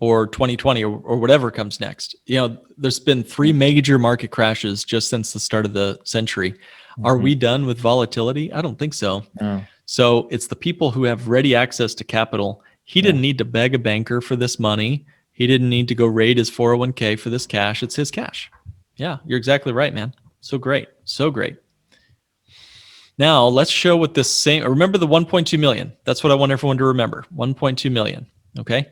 Or 2020 or whatever comes next. There's been 3 major market crashes just since the start of the century. Are we done with volatility? I don't think so. No. So it's the people who have ready access to capital. He didn't need to beg a banker for this money. He didn't need to go raid his 401k for this cash. It's his cash. Yeah, you're exactly right, man. So great. So great. Now let's show what this same, remember the 1.2 million. That's what I want everyone to remember. 1.2 million. Okay.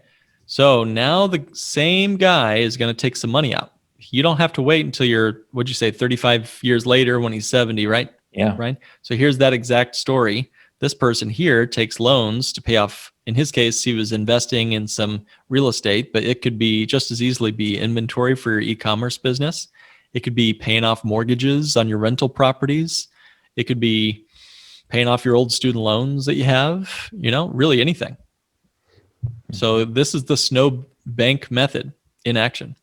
So now the same guy is going to take some money out. You don't have to wait until you're, what'd you say, 35 years later when he's 70, right? Yeah. Right. So here's that exact story. This person here takes loans to pay off. In his case, he was investing in some real estate, but it could be just as easily be inventory for your e-commerce business. It could be paying off mortgages on your rental properties. It could be paying off your old student loans that you have, really anything. So this is the snow bank method in action.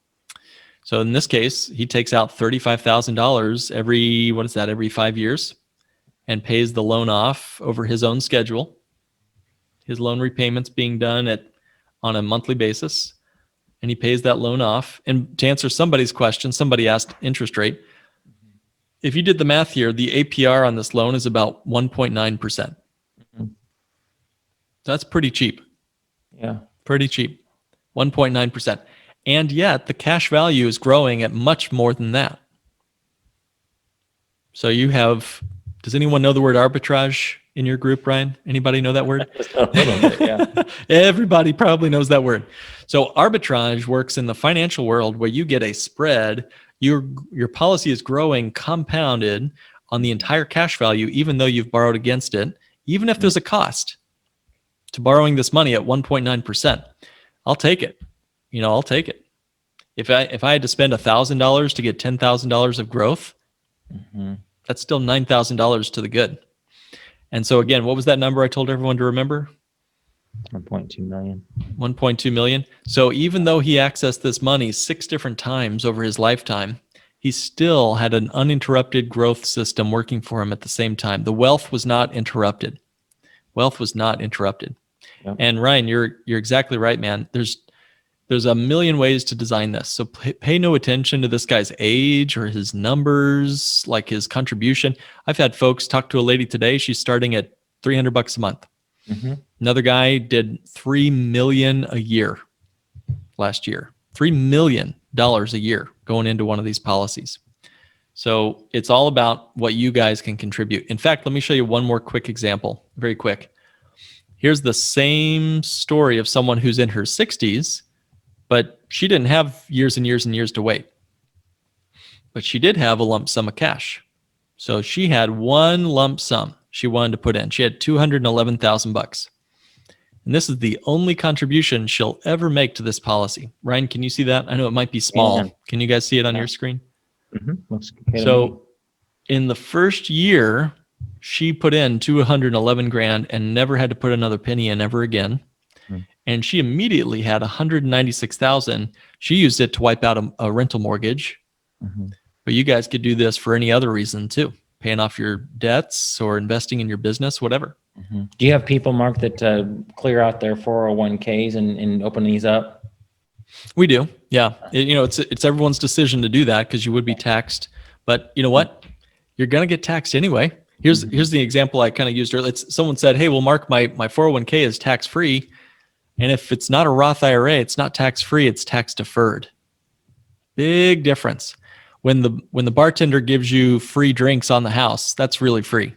So in this case, he takes out $35,000 every 5 years and pays the loan off over his own schedule. His loan repayments being done on a monthly basis, and he pays that loan off. And to answer somebody's question, somebody asked interest rate. If you did the math here, the APR on this loan is about 1.9%. That's pretty cheap. Yeah. Pretty cheap. 1.9%. And yet the cash value is growing at much more than that. So you have, does anyone know the word arbitrage in your group, Ryan? Anybody know that word? A little bit, yeah. Everybody probably knows that word. So arbitrage works in the financial world where you get a spread. Your policy is growing compounded on the entire cash value, even though you've borrowed against it, even if there's a cost to borrowing this money at 1.9%. I'll take it. I'll take it. If I had to spend $1,000 to get $10,000 of growth, that's still $9,000 to the good. And so again, what was that number I told everyone to remember? 1.2 million. 1.2 million. So even though he accessed this money 6 different times over his lifetime, he still had an uninterrupted growth system working for him at the same time. The wealth was not interrupted. Wealth was not interrupted. Yep. And Ryan, you're exactly right, man. There's a million ways to design this. So pay no attention to this guy's age or his numbers, like his contribution. I've had folks talk to a lady today. She's starting at $300 a month. Mm-hmm. Another guy did $3 million a year last year. $3 million a year going into one of these policies. So it's all about what you guys can contribute. In fact, let me show you one more quick example, very quick. Here's the same story of someone who's in her 60s, but she didn't have years and years and years to wait. But she did have a lump sum of cash. So she had one lump sum she wanted to put in. She had $211,000. And this is the only contribution she'll ever make to this policy. Ryan, can you see that? I know it might be small. Yeah. Can you guys see it on your screen? Mm-hmm. Looks okay to me. So in the first year, she put in $211,000 and never had to put another penny in ever again. And she immediately had $196,000. She used it to wipe out a rental mortgage. Mm-hmm. But you guys could do this for any other reason too, paying off your debts or investing in your business, whatever. Mm-hmm. Do you have people, Mark, that clear out their 401ks and open these up? We do, yeah. It's everyone's decision to do that because you would be taxed. But you know what? You're gonna get taxed anyway. Here's the example I kind of used earlier. Someone said, "Hey, well, Mark, my 401k is tax free." And if it's not a Roth IRA, it's not tax-free, it's tax-deferred. Big difference. When the bartender gives you free drinks on the house, that's really free.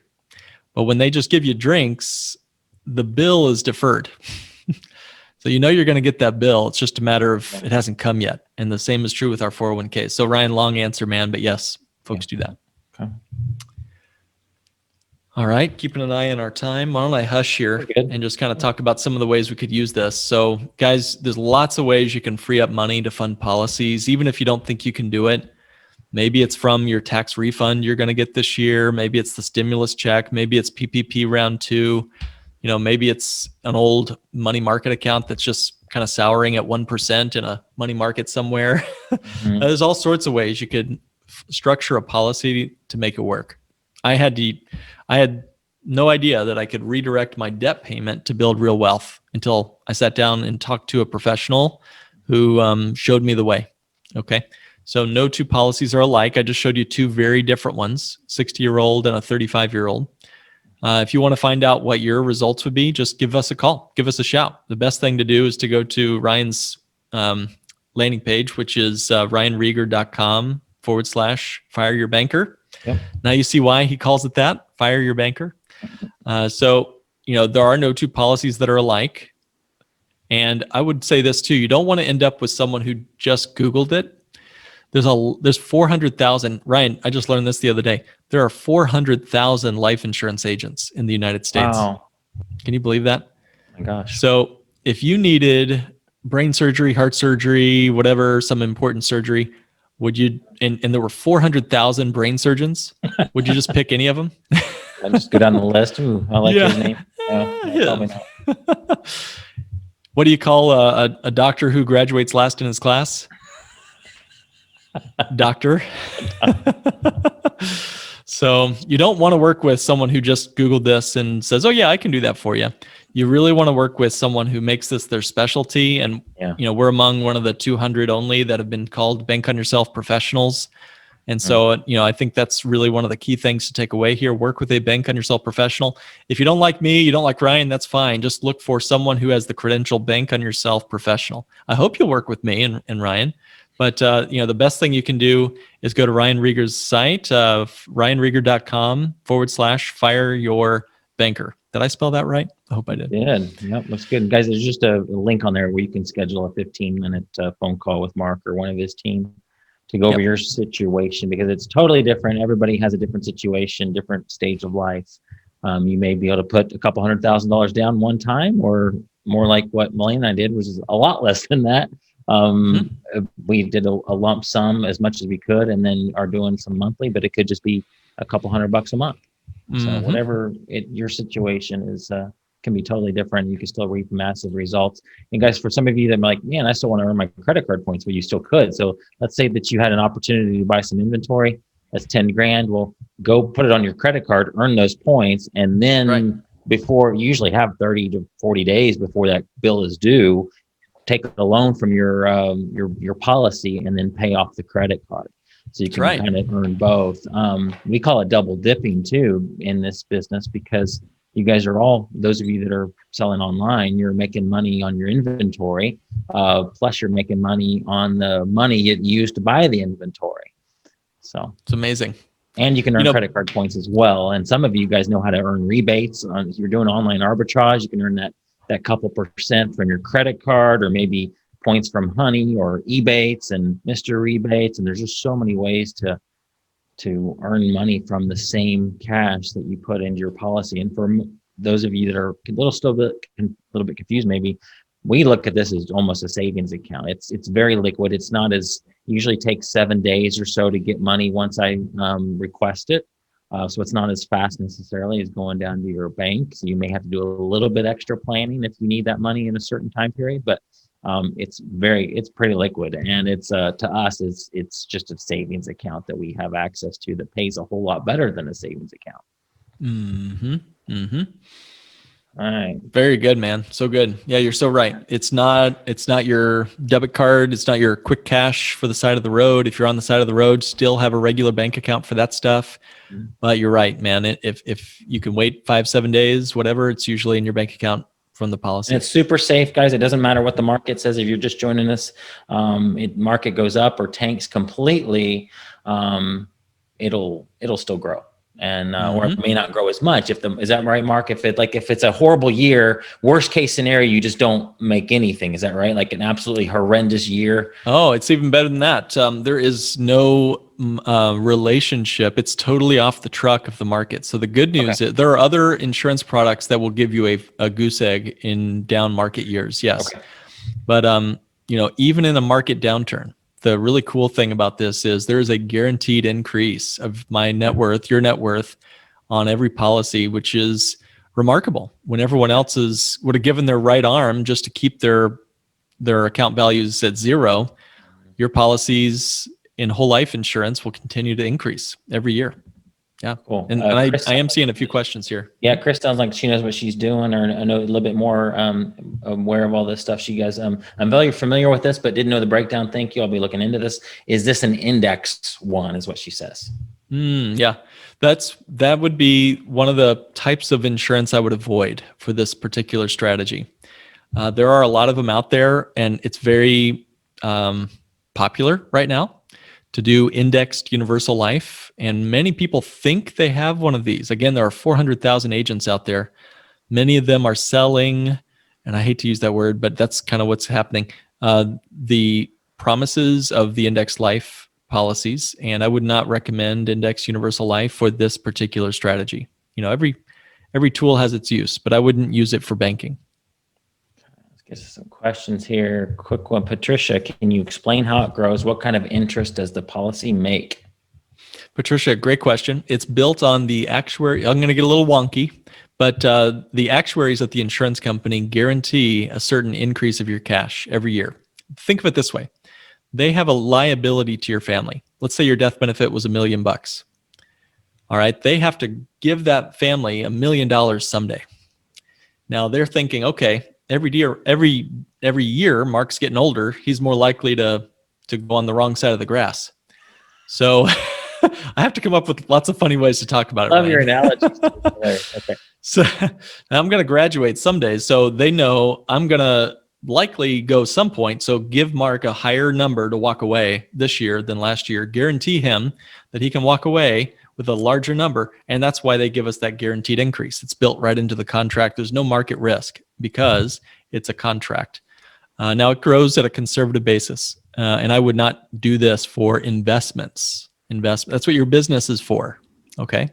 But when they just give you drinks, the bill is deferred. So you're going to get that bill. It's just a matter of it hasn't come yet. And the same is true with our 401k. So Ryan, long answer, man, but yes, folks do that. Okay. All right, keeping an eye on our time. Why don't I hush here and just kind of talk about some of the ways we could use this. So guys, there's lots of ways you can free up money to fund policies, even if you don't think you can do it. Maybe it's from your tax refund you're going to get this year. Maybe it's the stimulus check. Maybe it's PPP round 2. Maybe it's an old money market account that's just kind of souring at 1% in a money market somewhere. Mm-hmm. There's all sorts of ways you could structure a policy to make it work. I had no idea that I could redirect my debt payment to build real wealth until I sat down and talked to a professional who showed me the way. Okay. So no two policies are alike. I just showed you two very different ones, 60-year-old and a 35-year-old. If you want to find out what your results would be, just give us a call, give us a shout. The best thing to do is to go to Ryan's landing page, which is ryanrieger.com/fire your banker. Yep. Now you see why he calls it that, fire your banker. So there are no two policies that are alike. And I would say this too, you don't want to end up with someone who just Googled it. There's 400,000, Ryan, I just learned this the other day. There are 400,000 life insurance agents in the United States. Wow. Can you believe that? Oh my gosh. So if you needed brain surgery, heart surgery, whatever, some important surgery, would you, and there were 400,000 brain surgeons, would you just pick any of them? I just go down the list. Ooh, I like his name. What do you call a doctor who graduates last in his class? Doctor. So you don't want to work with someone who just Googled this and says, "Oh yeah, I can do that for you." You really want to work with someone who makes this their specialty. And we're among one of the 200 only that have been called Bank on Yourself professionals. And so, I think that's really one of the key things to take away here. Work with a Bank on Yourself professional. If you don't like me, you don't like Ryan, that's fine. Just look for someone who has the credential Bank on Yourself professional. I hope you'll work with me and Ryan. But, the best thing you can do is go to Ryan Rieger's site, ryanrieger.com/fire your banker. Did I spell that right? I hope I did. Yep, that's good. Guys, there's just a link on there where you can schedule a 15-minute phone call with Mark or one of his team to go over your situation, because it's totally different. Everybody has a different situation, different stage of life. You may be able to put a couple $100,000 down one time, or more like what Melanie and I did, which is a lot less than that. We did a lump sum as much as we could, and then are doing some monthly, but it could just be a couple $100 a month. So whatever your situation is, can be totally different. You can still reap massive results. And guys, for some of you that are like, man, I still want to earn my credit card points, well, you still could. So let's say that you had an opportunity to buy some inventory. That's $10,000. Well, go put it on your credit card, earn those points, and then before, you usually have 30 to 40 days before that bill is due, take a loan from your policy and then pay off the credit card. So you can kind of earn both. We call it double dipping too in this business, because you guys are all, those of you that are selling online, you're making money on your inventory, plus you're making money on the money you used to buy the inventory. So it's amazing. And you can earn credit card points as well. And some of you guys know how to earn rebates. If you're doing online arbitrage, you can earn that couple % from your credit card, or maybe points from Honey or Ebates and Mr. Rebates. And there's just so many ways to earn money from the same cash that you put into your policy. And for those of you that are a little bit confused, maybe, we look at this as almost a savings account. It's very liquid. It's not as, usually takes 7 days or so to get money once I request it. So it's not as fast necessarily as going down to your bank. So you may have to do a little bit extra planning if you need that money in a certain time period, but it's pretty liquid. And it's to us, it's just a savings account that we have access to that pays a whole lot better than a savings account. Mm-hmm. Mm-hmm. All right. Very good, man. So good. Yeah, you're so right. It's not your debit card. It's not your quick cash for the side of the road. If you're on the side of the road, still have a regular bank account for that stuff. Mm-hmm. But you're right, man. If you can wait 5-7 days, whatever, it's usually in your bank account from the policy. And it's super safe, guys. It doesn't matter what the market says. If you're just joining us, market goes up or tanks completely, it'll still grow. And or it may not grow as much. Is that right, Mark? If it's a horrible year, worst case scenario, you just don't make anything. Is that right? Like an absolutely horrendous year. Oh, it's even better than that. There is no relationship. It's totally off the truck of the market. So the good news is there are other insurance products that will give you a goose egg in down market years. Yes, but even in a market downturn, the really cool thing about this is there's a guaranteed increase of my net worth, your net worth, on every policy, which is remarkable. When everyone else would have given their right arm just to keep their account values at zero, your policies in whole life insurance will continue to increase every year. Yeah, cool. And I am seeing a few questions here. Yeah, Chris sounds like she knows what she's doing, or I know a little bit more aware of all this stuff. She guys, I'm very familiar with this, but didn't know the breakdown. Thank you. I'll be looking into this. Is this an index one? Is what she says. Yeah, that would be one of the types of insurance I would avoid for this particular strategy. There are a lot of them out there, and it's very popular right now to do indexed universal life. And many people think they have one of these. Again, there are 400,000 agents out there. Many of them are selling, and I hate to use that word, but that's kind of what's happening, the promises of the indexed life policies. And I would not recommend indexed universal life for this particular strategy. Every tool has its use, but I wouldn't use it for banking. Get some questions here. Quick one. Patricia, can you explain how it grows? What kind of interest does the policy make? Patricia, great question. It's built on the actuary. I'm going to get a little wonky, but the actuaries at the insurance company guarantee a certain increase of your cash every year. Think of it this way. They have a liability to your family. Let's say your death benefit was $1 million. All right. They have to give that family $1 million someday. Now they're thinking, okay, every year, Mark's getting older. He's more likely to go on the wrong side of the grass. So I have to come up with lots of funny ways to talk about it. Love your analogies. Okay. So I'm going to graduate someday. So they know I'm going to likely go some point. So give Mark a higher number to walk away this year than last year. Guarantee him that he can walk away with a larger number. And that's why they give us that guaranteed increase. It's built right into the contract. There's no market risk because it's a contract. Now it grows at a conservative basis. And I would not do this for investments. That's what your business is for. Okay.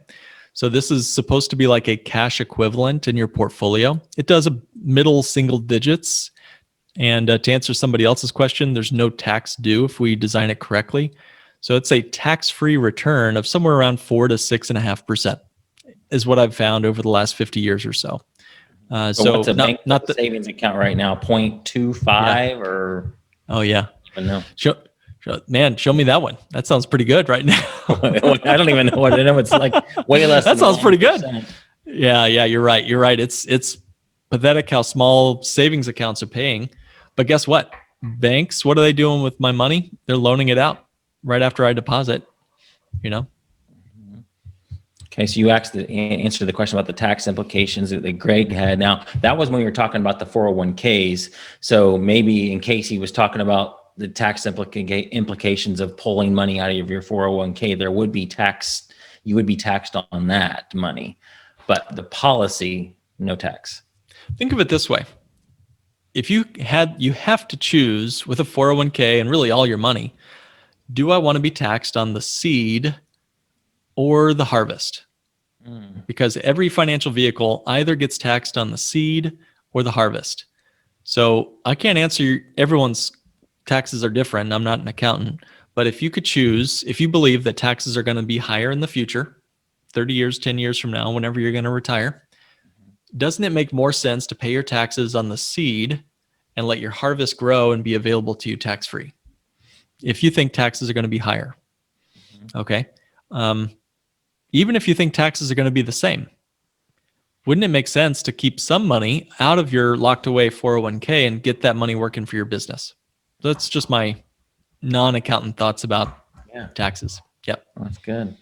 So this is supposed to be like a cash equivalent in your portfolio. It does a middle single digits. And to answer somebody else's question, there's no tax due if we design it correctly. So it's a tax-free return of somewhere around 4 to 6.5% is what I've found over the last 50 years or so. So what's not the savings account right now? 0.25 or? Oh yeah. I don't know. Show me that one. That sounds pretty good right now. I don't even know what I know. It's like way less. That sounds pretty good. Yeah, you're right. You're right. It's pathetic how small savings accounts are paying. But guess what? Banks, what are they doing with my money? They're loaning it out right after I deposit, you know? Okay, so you answered the question about the tax implications that Greg had. Now, that was when we were talking about the 401ks. So maybe in case he was talking about the tax implications of pulling money out of your 401k, there would be tax, you would be taxed on that money. But the policy, no tax. Think of it this way. If you have to choose with a 401k and really all your money, do I want to be taxed on the seed or the harvest? Because every financial vehicle either gets taxed on the seed or the harvest. So I can't answer, everyone's taxes are different. I'm not an accountant, but if you could choose, if you believe that taxes are going to be higher in the future, 30 years, 10 years from now, whenever you're going to retire, doesn't it make more sense to pay your taxes on the seed and let your harvest grow and be available to you tax-free? If you think taxes are going to be higher, okay? Even if you think taxes are going to be the same, wouldn't it make sense to keep some money out of your locked away 401k and get that money working for your business? That's just my non-accountant thoughts about taxes. Yep. Well, that's good.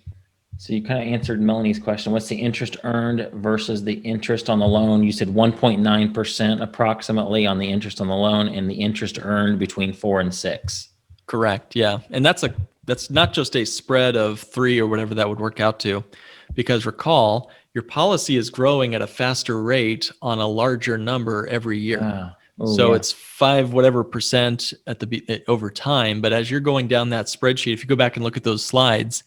So you kind of answered Melanie's question. What's the interest earned versus the interest on the loan? You said 1.9% approximately on the interest on the loan, and the interest earned between 4 and 6. Correct. Yeah. And that's not just a spread of 3 or whatever that would work out to, because recall, your policy is growing at a faster rate on a larger number every year. It's 5 whatever percent over time. But as you're going down that spreadsheet, if you go back and look at those slides,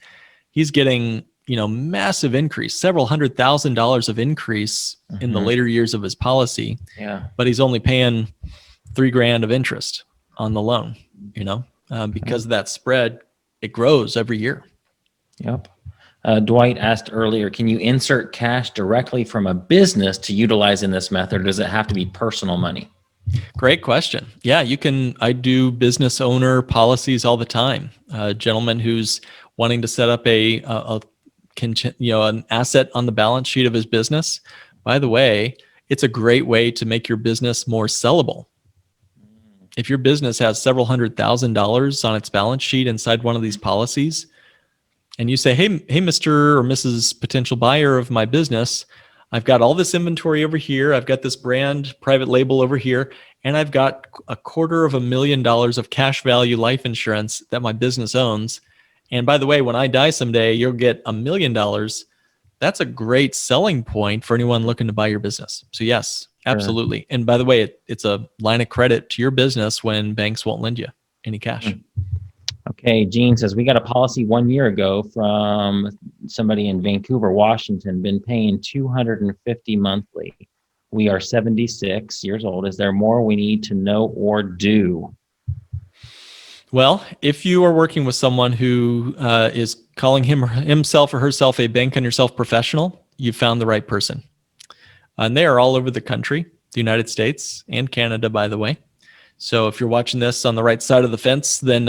he's getting, massive increase, several $100,000 of increase in the later years of his policy. Yeah. But he's only paying $3,000 of interest on the loan, because of that spread, it grows every year. Yep. Dwight asked earlier, can you insert cash directly from a business to utilize in this method, or does it have to be personal money? Great question. Yeah, you can. I do business owner policies all the time. A gentleman who's wanting to set up an asset on the balance sheet of his business. By the way, it's a great way to make your business more sellable. If your business has several $100,000 on its balance sheet inside one of these policies, and you say, hey, Mr. or Mrs. potential buyer of my business, I've got all this inventory over here. I've got this brand private label over here, and I've got $250,000 of cash value life insurance that my business owns. And by the way, when I die someday, you'll get $1 million. That's a great selling point for anyone looking to buy your business. So yes, absolutely. And by the way, it's a line of credit to your business when banks won't lend you any cash. Okay, Gene says, we got a policy 1 year ago from somebody in Vancouver, Washington, been paying $250 monthly. We are 76 years old. Is there more we need to know or do? Well, if you are working with someone who is calling himself or herself a bank on yourself professional, you've found the right person. And they are all over the country, the United States and Canada, by the way. So if you're watching this on the right side of the fence, then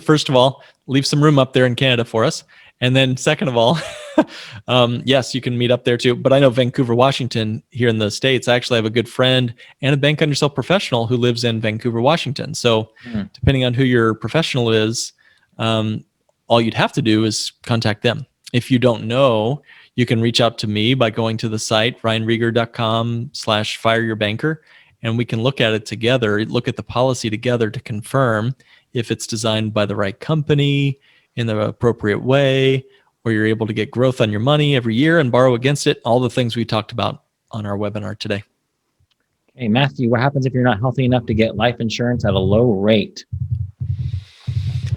first of all, leave some room up there in Canada for us. And then second of all, yes, you can meet up there too. But I know Vancouver, Washington, here in the States, I actually have a good friend and a bank on yourself professional who lives in Vancouver, Washington. So depending on who your professional is, all you'd have to do is contact them. If you don't know, you can reach out to me by going to the site, ryanrieger.com/fireyourbanker. And we can look at it together, look at the policy together to confirm if it's designed by the right company in the appropriate way, where you're able to get growth on your money every year and borrow against it, all the things we talked about on our webinar today. Okay, Matthew, what happens if you're not healthy enough to get life insurance at a low rate?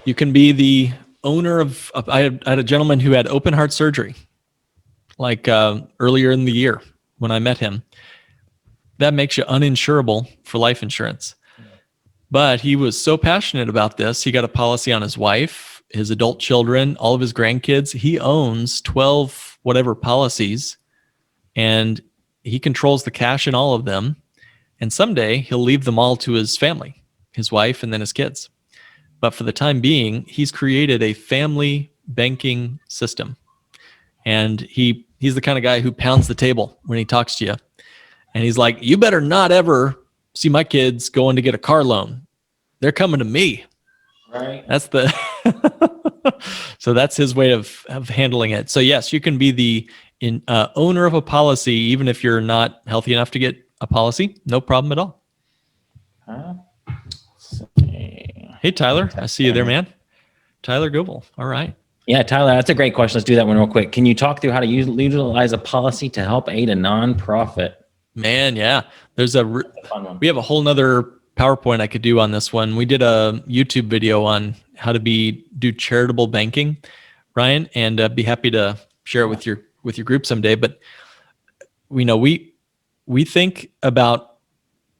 You can be the owner of I had a gentleman who had open heart surgery, like earlier in the year when I met him. That makes you uninsurable for life insurance. But he was so passionate about this, he got a policy on his wife, his adult children, all of his grandkids. He owns 12 whatever policies, and he controls the cash in all of them. And someday he'll leave them all to his family, his wife, and then his kids. But for the time being, he's created a family banking system. And he he's the kind of guy who pounds the table when he talks to you. And he's like, you better not ever see my kids going to get a car loan. They're coming to me. Right. That's the, so that's his way of handling it. So yes, you can be the owner of a policy, even if you're not healthy enough to get a policy. No problem at all. Hey, Tyler, I see you there, man. Tyler Goebel. All right. Yeah, Tyler, that's a great question. Let's do that one real quick. Can you talk through how to utilize a policy to help aid a nonprofit? Man, yeah. There's That's a fun one. we have a whole nother PowerPoint I could do on this one. We did a YouTube video on how to do charitable banking, Ryan, and be happy to share it with your group someday. But we know we think about,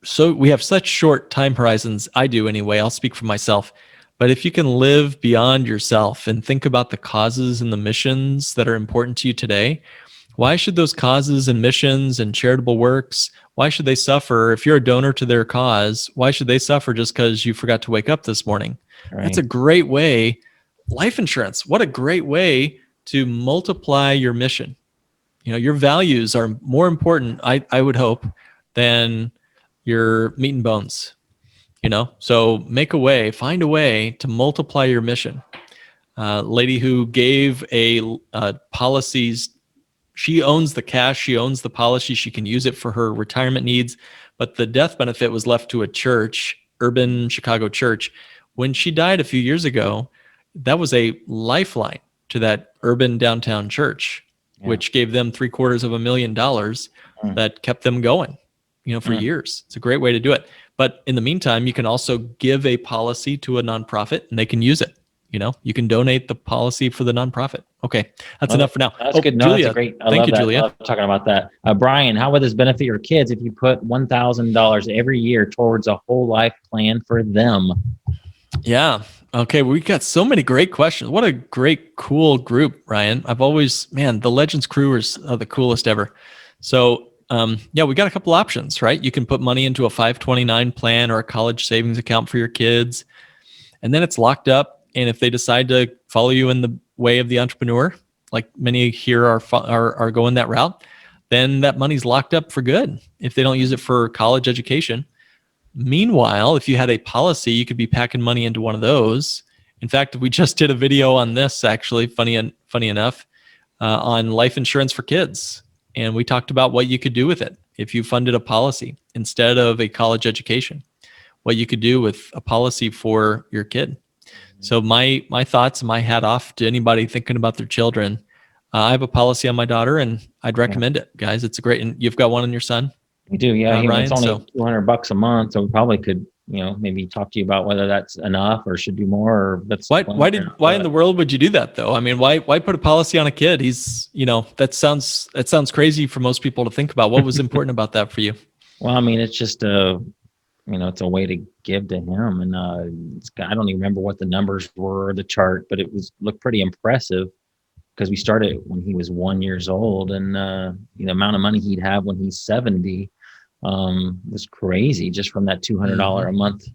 so we have such short time horizons. I do anyway. I'll speak for myself. But if you can live beyond yourself and think about the causes and the missions that are important to you today, why should those causes and missions and charitable works, why should they suffer? If you're a donor to their cause, why should they suffer just because you forgot to wake up this morning? Right. That's a great way. Life insurance, what a great way to multiply your mission. You know, your values are more important, I would hope, than your meat and bones. You know, so find a way to multiply your mission. Lady who gave a policies, she owns the cash, she owns the policy, she can use it for her retirement needs, but the death benefit was left to a church, urban Chicago church. When she died a few years ago, that was a lifeline to that urban downtown church, which gave them $750,000 that kept them going, for years. It's a great way to do it. But in the meantime, you can also give a policy to a nonprofit and they can use it. You can donate the policy for the nonprofit. Okay, that's enough for now. That's good. No, Julia, that's great. Thank you, Julia. I love talking about that. Brian, how would this benefit your kids if you put $1,000 every year towards a whole life plan for them? Yeah. Okay. We got so many great questions. What a great, cool group, Ryan. The Legends crew are the coolest ever. So, we got a couple options, right? You can put money into a 529 plan or a college savings account for your kids, and then it's locked up. And if they decide to follow you in the way of the entrepreneur, like many here are going that route, then that money's locked up for good if they don't use it for college education. Meanwhile, if you had a policy, you could be packing money into one of those. In fact, we just did a video on this, actually, funny enough, on life insurance for kids. And we talked about what you could do with it if you funded a policy instead of a college education, what you could do with a policy for your kid. So my thoughts, my hat off to anybody thinking about their children. I have a policy on my daughter, and I'd recommend it, guys. It's and you've got one on your son. We do, yeah. Ryan, it's only $200 a month, so we probably could, maybe talk to you about whether that's enough or should do more. Or that's why in the world would you do that though? I mean, why put a policy on a kid? He's, that sounds crazy for most people to think about. What was important about that for you? Well, I mean, it's just it's a way to give to him, and I don't even remember what the numbers were or the chart, but looked pretty impressive because we started when he was 1 year old, and the amount of money he'd have when he's 70 was crazy just from that $200 a month,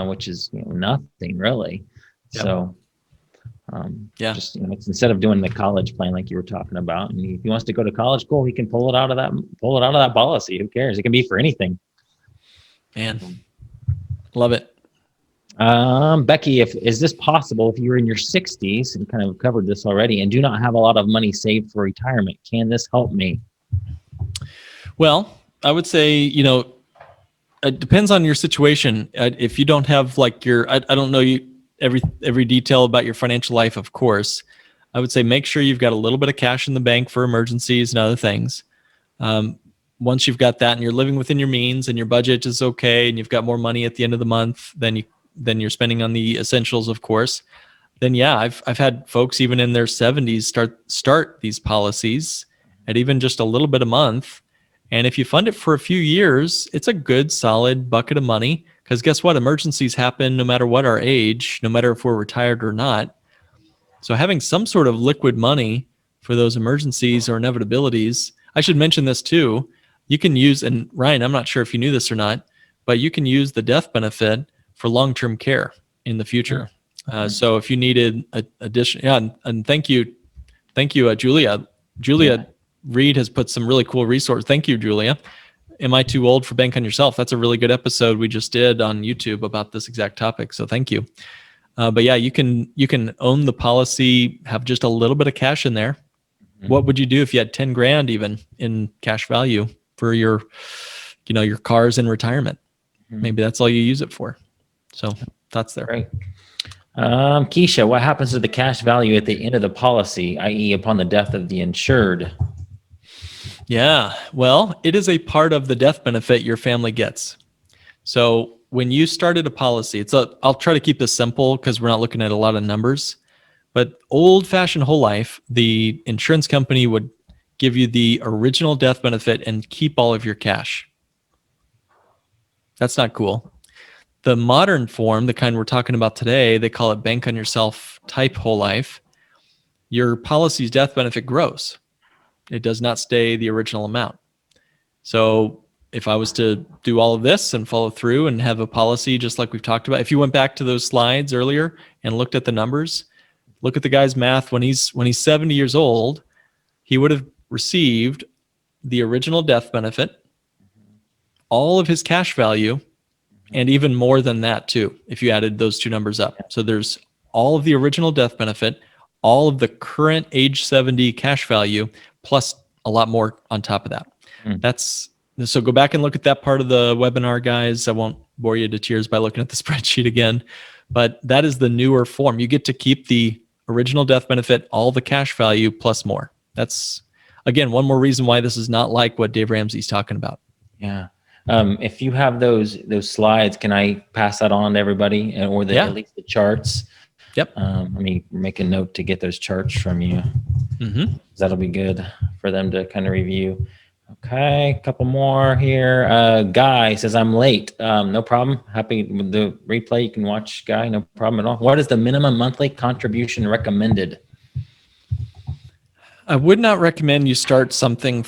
which is nothing really. Yep. So just it's instead of doing the college plan like you were talking about, and if he wants to go to college, cool, he can pull it out of that policy. Who cares? It can be for anything. Man, love it. Becky, is this possible if you're in your 60s and kind of covered this already and do not have a lot of money saved for retirement? Can this help me? Well, I would say, it depends on your situation. If you don't have I don't know every detail about your financial life, of course, I would say make sure you've got a little bit of cash in the bank for emergencies and other things. Once you've got that and you're living within your means and your budget is okay and you've got more money at the end of the month than you're spending on the essentials, of course, then I've had folks even in their 70s start these policies at even just a little bit a month. And if you fund it for a few years, it's a good solid bucket of money, because guess what? Emergencies happen no matter what our age, no matter if we're retired or not. So having some sort of liquid money for those emergencies or inevitabilities. I should mention this too. You can use, and Ryan, I'm not sure if you knew this or not, but you can use the death benefit for long-term care in the future. So if you needed addition, and thank you, Julia. Julia Reed has put some really cool resources. Thank you, Julia. Am I too old for Bank on Yourself? That's a really good episode we just did on YouTube about this exact topic. So thank you. But yeah, you can own the policy, have just a little bit of cash in there. What would you do if you had 10 grand even in cash value for your cars in retirement? Maybe that's all you use it for. So that's there. Great. Keisha, what happens to the cash value at the end of the policy, i.e. upon the death of the insured? Yeah, well, it is a part of the death benefit your family gets. So when you started a policy, I'll try to keep this simple because we're not looking at a lot of numbers, but old-fashioned whole life, the insurance company would give you the original death benefit and keep all of your cash. That's not cool. The modern form, the kind we're talking about today, they call it Bank on Yourself type whole life. Your policy's death benefit grows. It does not stay the original amount. So if I was to do all of this and follow through and have a policy just like we've talked about, if you went back to those slides earlier and looked at the numbers, look at the guy's math. When he's 70 years old, he would have received the original death benefit, all of his cash value, and even more than that too, if you added those two numbers up. So there's all of the original death benefit, all of the current age 70 cash value, plus a lot more on top of that. So go back and look at that part of the webinar, guys. I won't bore you to tears by looking at the spreadsheet again, but that is the newer form. You get to keep the original death benefit, all the cash value, plus more. That's, again, one more reason why this is not like what Dave Ramsey's talking about. Yeah. If you have those slides, can I pass that on to everybody, or at least the charts? Yep. Let me make a note to get those charts from you. That'll be good for them to kind of review. Okay, a couple more here. Guy says, I'm late. No problem. Happy with the replay. You can watch Guy. No problem at all. What is the minimum monthly contribution recommended? I would not recommend you start something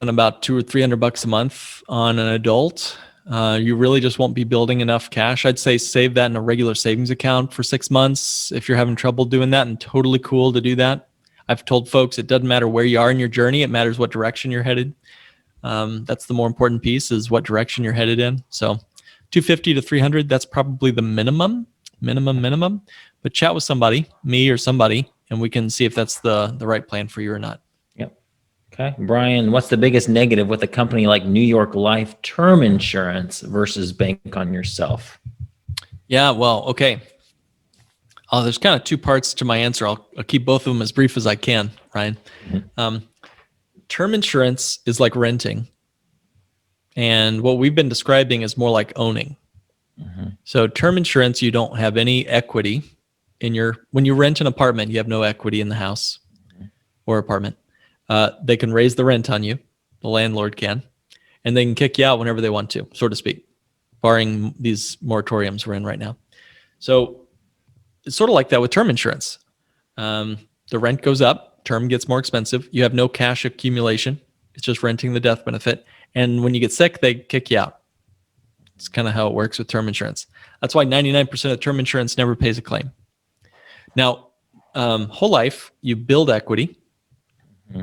about $200 or $300 a month on an adult. You really just won't be building enough cash. I'd say save that in a regular savings account for 6 months if you're having trouble doing that, and totally cool to do that. I've told folks it doesn't matter where you are in your journey. It matters what direction you're headed. That's the more important piece, is what direction you're headed in. So 250 to 300, that's probably the minimum. But chat with somebody, me or somebody, and we can see if that's the right plan for you or not. Okay. Brian, what's the biggest negative with a company like New York Life Term Insurance versus Bank on Yourself? Yeah, well, okay. There's kind of two parts to my answer. I'll keep both of them as brief as I can, Ryan. Term insurance is like renting. And what we've been describing is more like owning. So term insurance, you don't have any equity when you rent an apartment, you have no equity in the house or apartment. They can raise the rent on you, the landlord can, and they can kick you out whenever they want to, so to speak, barring these moratoriums we're in right now. So it's sort of like that with term insurance. The rent goes up, term gets more expensive. You have no cash accumulation. It's just renting the death benefit. And when you get sick, they kick you out. It's kind of how it works with term insurance. That's why 99% of term insurance never pays a claim. Now, whole life, you build equity.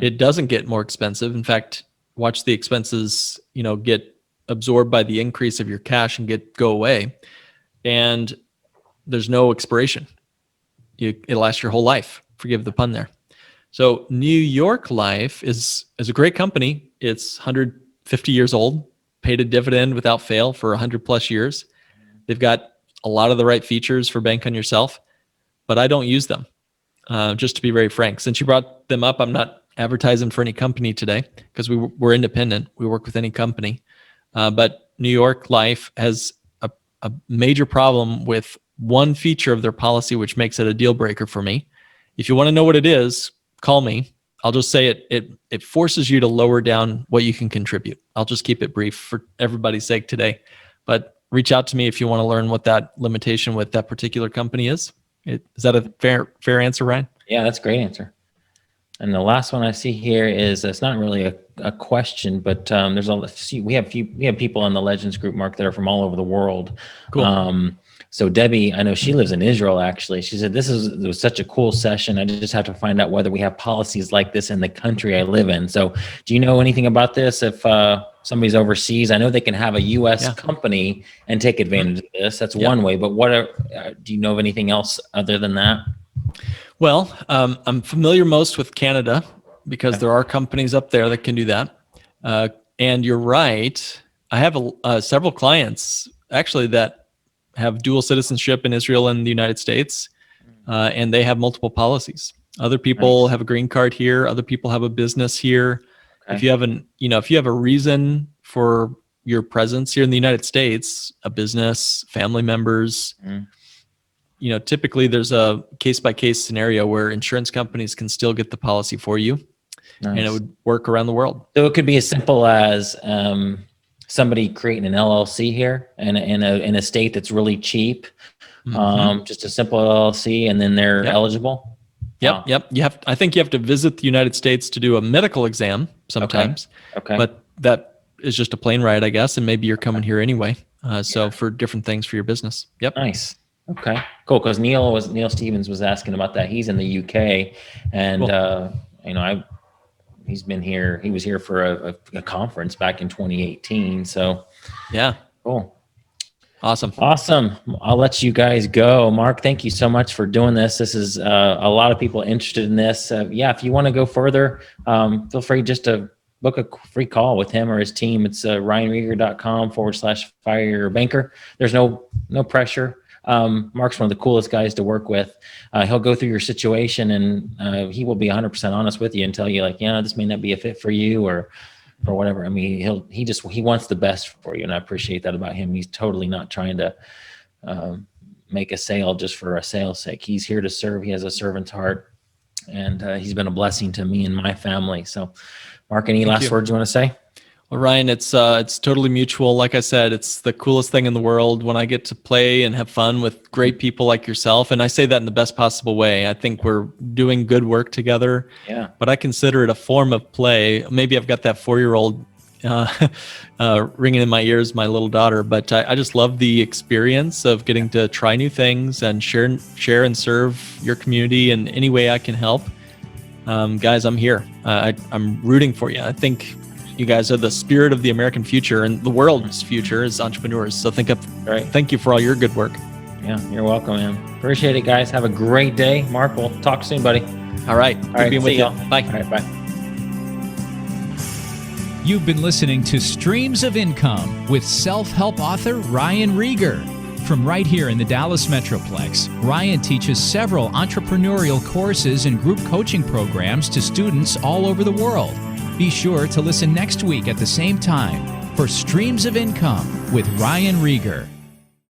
It doesn't get more expensive. In fact, watch the expenses, get absorbed by the increase of your cash and go away. And there's no expiration. It lasts your whole life. Forgive the pun there. So New York Life is a great company. It's 150 years old, paid a dividend without fail for 100 plus years. They've got a lot of the right features for Bank on Yourself, but I don't use them. Just to be very frank, since you brought them up, I'm not advertising for any company today because we're independent. We work with any company. But New York Life has a major problem with one feature of their policy, which makes it a deal breaker for me. If you want to know what it is, call me. I'll just say it forces you to lower down what you can contribute. I'll just keep it brief for everybody's sake today. But reach out to me if you want to learn what that limitation with that particular company is. Is that a fair answer, Ryan? Yeah, that's a great answer. And the last one I see here is, it's not really a question, but we have people in the Legends group, Mark, that are from all over the world. Cool. So Debbie, I know she lives in Israel, actually. She said, it was such a cool session. I just have to find out whether we have policies like this in the country I live in. So do you know anything about this? If somebody's overseas, I know they can have a U.S. company and take advantage of this. That's one way. But do you know of anything else other than that? Well, I'm familiar most with Canada because there are companies up there that can do that. And you're right. I have several clients actually that have dual citizenship in Israel and the United States, and they have multiple policies. Other people have a green card here. Other people have a business here. Okay. If you have a reason for your presence here in the United States, a business, family members, typically there's a case-by-case scenario where insurance companies can still get the policy for you, and it would work around the world. So it could be as simple as somebody creating an LLC here in a state that's really cheap, just a simple LLC, and then they're eligible. Yep. I think you have to visit the United States to do a medical exam sometimes. Okay. But that is just a plane ride, I guess, and maybe you're coming here anyway. So for different things for your business. Yep. Nice. Okay. Cool. Because Neil Stevens was asking about that. He's in the UK, and cool. He's been here. He was here for a conference back in 2018. So, yeah, cool, awesome. I'll let you guys go. Mark, thank you so much for doing this. This is a lot of people interested in this. If you want to go further, feel free just to book a free call with him or his team. It's ryanrieger.com/fire your banker. There's no pressure. Mark's one of the coolest guys to work with. He'll go through your situation, and he will be 100% honest with you and tell you, like, this may not be a fit for you or whatever. I mean, he wants the best for you, and I appreciate that about him. He's totally not trying to make a sale just for a sale's sake. He's here to serve. He has a servant's heart, and he's been a blessing to me and my family. So, Mark, any last words you want to say? Well, Ryan, it's totally mutual. Like I said, it's the coolest thing in the world when I get to play and have fun with great people like yourself. And I say that in the best possible way. I think we're doing good work together. Yeah. But I consider it a form of play. Maybe I've got that 4-year-old ringing in my ears, my little daughter. But I just love the experience of getting to try new things and share and serve your community in any way I can help. Guys, I'm here. I'm rooting for you. I think you guys are the spirit of the American future and the world's future as entrepreneurs. So thank you for all your good work. Yeah, you're welcome, man. Appreciate it, guys. Have a great day. Mark, we'll talk soon, buddy. All right. Good being with you. Bye. All right, bye. You've been listening to Streams of Income with self-help author Ryan Rieger. From right here in the Dallas Metroplex, Ryan teaches several entrepreneurial courses and group coaching programs to students all over the world. Be sure to listen next week at the same time for Streams of Income with Ryan Rieger.